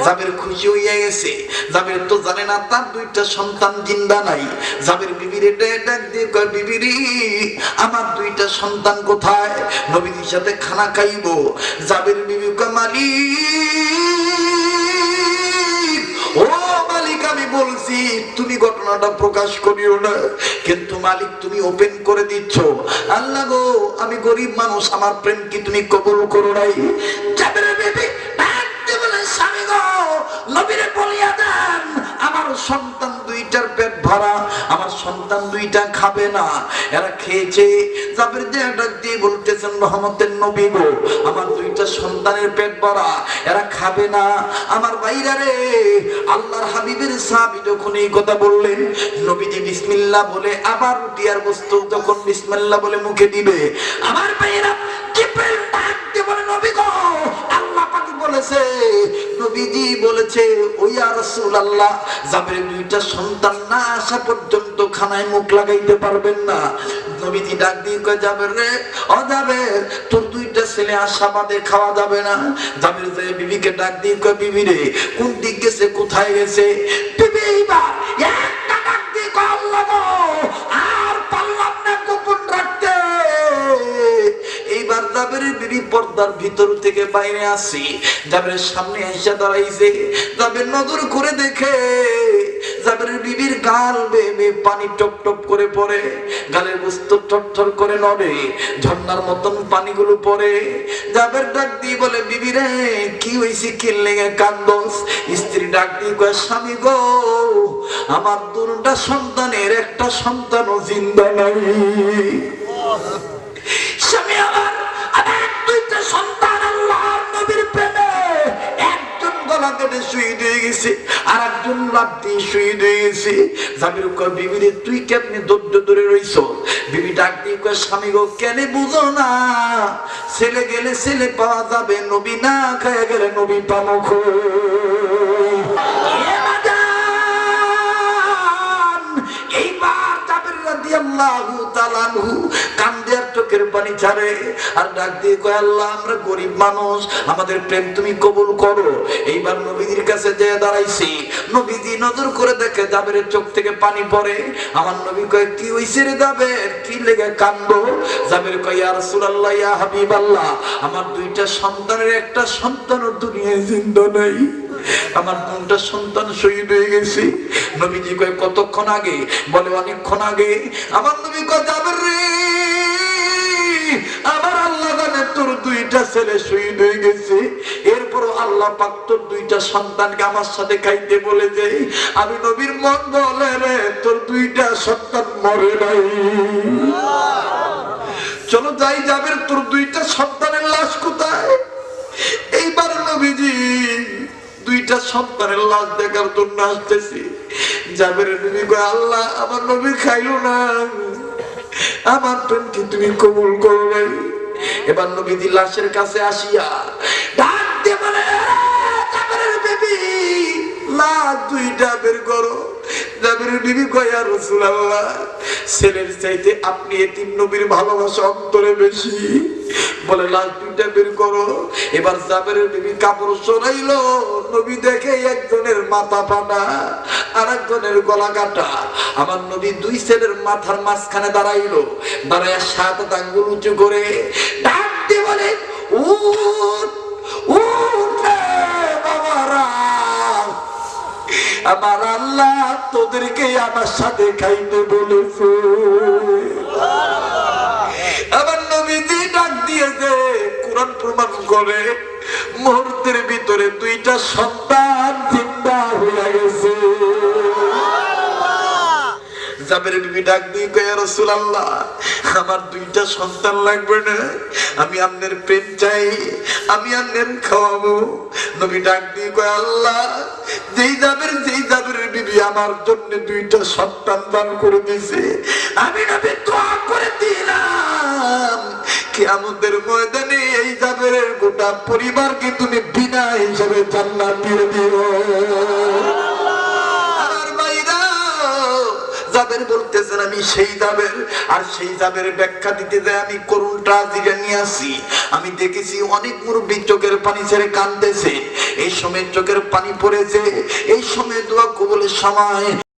জাবের খুশি হইয়া গেছে। জাবের তো জানে না তার দুইটা সন্তান জিন্দা নাই। জাবের বিবিরে ডাক দিয়ে কয়, বিবিরি আমার দুইটা সন্তান কোথায়? নবীর সাথে খানা খাইবো। জাবের বিবি কয়, মালিক ও মালিক আমি বলছি তুমি ঘটনাটা প্রকাশ করিও না, কিন্তু মালিক তুমি ওপেন করে দিচ্ছ। আল্লাহ গো আমি গরিব মানুষ, আমার প্রেম কি তুমি কবুল করো নাই? জাবেরের বিবি ডাকতে বলে, স্বামী গো নবীরে বলিয়া দেন আমার সন্তান দুইটার পেট ভরা, আমার সন্তান দুইটা খাবে না, এরা খেয়েছে। জাবের ডাক দিয়ে বলতেছেন, রহমতের নবী গো আমার দুইটা সন্তানের পেট ভরা, এরা খাবে না। আমার ভাইরা রে, আল্লাহর হাবিবের সাহাবী যখন এই কথা বললেন, নবীজি বিসমিল্লাহ বলে আবার রুটি আর গোশত যখন বিসমিল্লাহ বলে মুখে দিবে, আমার ভাইরা জিবরাইল ডাক দিয়ে বলে, নবী গো আল্লাহ পাক বলেছে, নবীজি বলেছে ও ইয়া রাসূলুল্লাহ জাবের দুইটা সন্তান না আসা পর্যন্ত খানায় মুখ লাগাইতে পারবেন না। নবীজি ডাক দিয়ে কয়, জাবের রে ও জাবের তোর দুইটা ছেলে আসা বাদে খাওয়া যাবে না। জাবের যে বিবিকে ডাক দিয়ে কয়, বিবি রে কোন দিক গেছে, কোথায় গেছে? বিবি এইবার একটা ডাক দিয়ে কয়, আল্লাহ গো আর পারলাম না গোপন রাখতে। এইবার জাবেরের বিবি পর্দার ভিতর থেকে বাইরে আসি, জাবেরের সামনে এসে দাঁড়াইছে। জাবের নজর করে দেখে জাবেরের বিবির গাল বেয়ে পানি টপ টপ করে পড়ে, গালের বস্তু টট্টর করে নড়ে, ঝর্ণার মতন পানিগুলো পড়ে। জাবের ডাক দিয়ে বলে, বিবি রে কি হইছে, কি লেগে কান্দোস? স্ত্রী ডাক দিয়ে কয়, স্বামী গো আমার দুটা সন্তানের একটা সন্তানও জিন্দা নাই। স্বামী আমার দুইটা সন্তান আল্লাহর নবীর প্রেমে, একজন গলা কেটে শহীদ হয়ে গেছে, আর একজন লাফ দিয়ে শহীদ হয়ে গেছে। জাবের কয়, বিবি রে তুই কেমনে ধৈর্য ধরে রইছ? বিবি ডাক দিয়ে কয়, স্বামী গো কেন বুঝো না, ছেলে গেলে ছেলে পাওয়া যাবে, নবী না খায় গেলে নবী পাবো কই? এইবার জাবের রাদিয়াল্লাহু তাআলা আনহু কান্দে আর চোখের পানি ছাড়ে, আর ডাক দিয়ে কয়, আল্লাহ আমরা গরিব মানুষ, আমাদের প্রেম তুমি কবুল করো। এইবার নবীজির কাছে যেয়ে দাঁড়াইছি, নবীজি নজর করে দেখে জাবেরের চোখ থেকে পানি পড়ে। আমার নবী কয়, কি হইছে রে জাবের, কি লেগে কান্দো? জাবের কয়, ইয়া রাসূলুল্লাহ ইয়া হাবিবাল্লাহ আমার দুইটা সন্তানের একটা সন্তানও দুনিয়ায় জিন্দা নাই, আমার দুইটা সন্তান শহীদ হয়ে গেছে। নবীজি কয়, কতক্ষণ আগে? বলে অনেকক্ষণ আগে। আমার নবী কয়, জাবের রে আমার আল্লাহ জানে তোর দুইটা ছেলে শহীদ হয়ে গেছে, এরপরও আল্লাহ পাক তোর দুইটা সন্তানকে আমার সাথে খাইতে বলে যে, আমি নবীর মন বলে রে তোর দুইটা সন্তান মরে নাই। চলো যাই, জাবের তোর দুইটা সন্তানের লাশ কোথায়? এইবার নবীজি দুইটা সন্তানের লাশ দেখার জন্য আসতেছি। জাবের নবী কয়, আল্লাহ আমার নবী খাইলো না, আমার প্রেমকে তুমি কবুল করো নাই। এবার নবীজি লাশের কাছে আসিয়া ডাক দিয়ে বলে, জাবেরের বিবি লাশ দুইটা বের করো। জাবেরের বিবি কয়, ইয়া রাসূলুল্লাহ ছেলের চাইতে আপনি এতিম নবীর ভালোবাসা অন্তরে বেশি। বলে লাশ দুইটা বের করো। এবার জাবেরের বিবি কাপড় সরাইলো, নবী দেখে একজনের মাথা ফাটা আর একজনের গলা কাটা। আমার নবী দুই ছেলের মাথার মাঝখানে দাঁড়াইলো, দাঁড়ায় 7 আঙ্গুল উঁচু করে ডাক দিয়ে বলে, উঠ উঠ বাবারা, আমার আল্লাহ তোদেরকে আমার সাথে খাইতে বলেছে। আমার নবীজি ডাক দিয়েছে, কোরআন প্রমাণ করে মুহূর্তের ভিতরে দুইটা সন্তান জিন্দা হয়ে গেছে। জাবেরের বিবি ডাক দিয়ে কয়, ইয়া রাসূলুল্লাহ, আমার দুইটা সন্তান লাগবে না, আমি আপনার প্রেম চাই, আমি আপনার খাওয়াবো। নবী ডাক দিয়ে কয়, আল্লাহ, যেই জাবেরের বিবি আমার জন্য দুইটা সন্তান দান করে দিয়েছে, আমি নবী দোয়া করে দিলাম কিয়ামতের ময়দানে এই জাবেরের গোটা পরিবারকে তুমি বিনা হিসাবে জান্নাত দিয়ে দিও। আমার ভাইরা, জাবের বলতেছেন আমি সেই জাবের, আর সেই জাবের ব্যাখ্যা দিতে যায় আমি করুণ ট্রাজেডি নিয়ে আসি। আমি দেখেছি অনেক মুরব্বী চোখের পানি ছেড়ে কাঁদতেছে, এই সময় চোখের পানি পড়েছে, এই সময় দোয়া কবুলের সময়।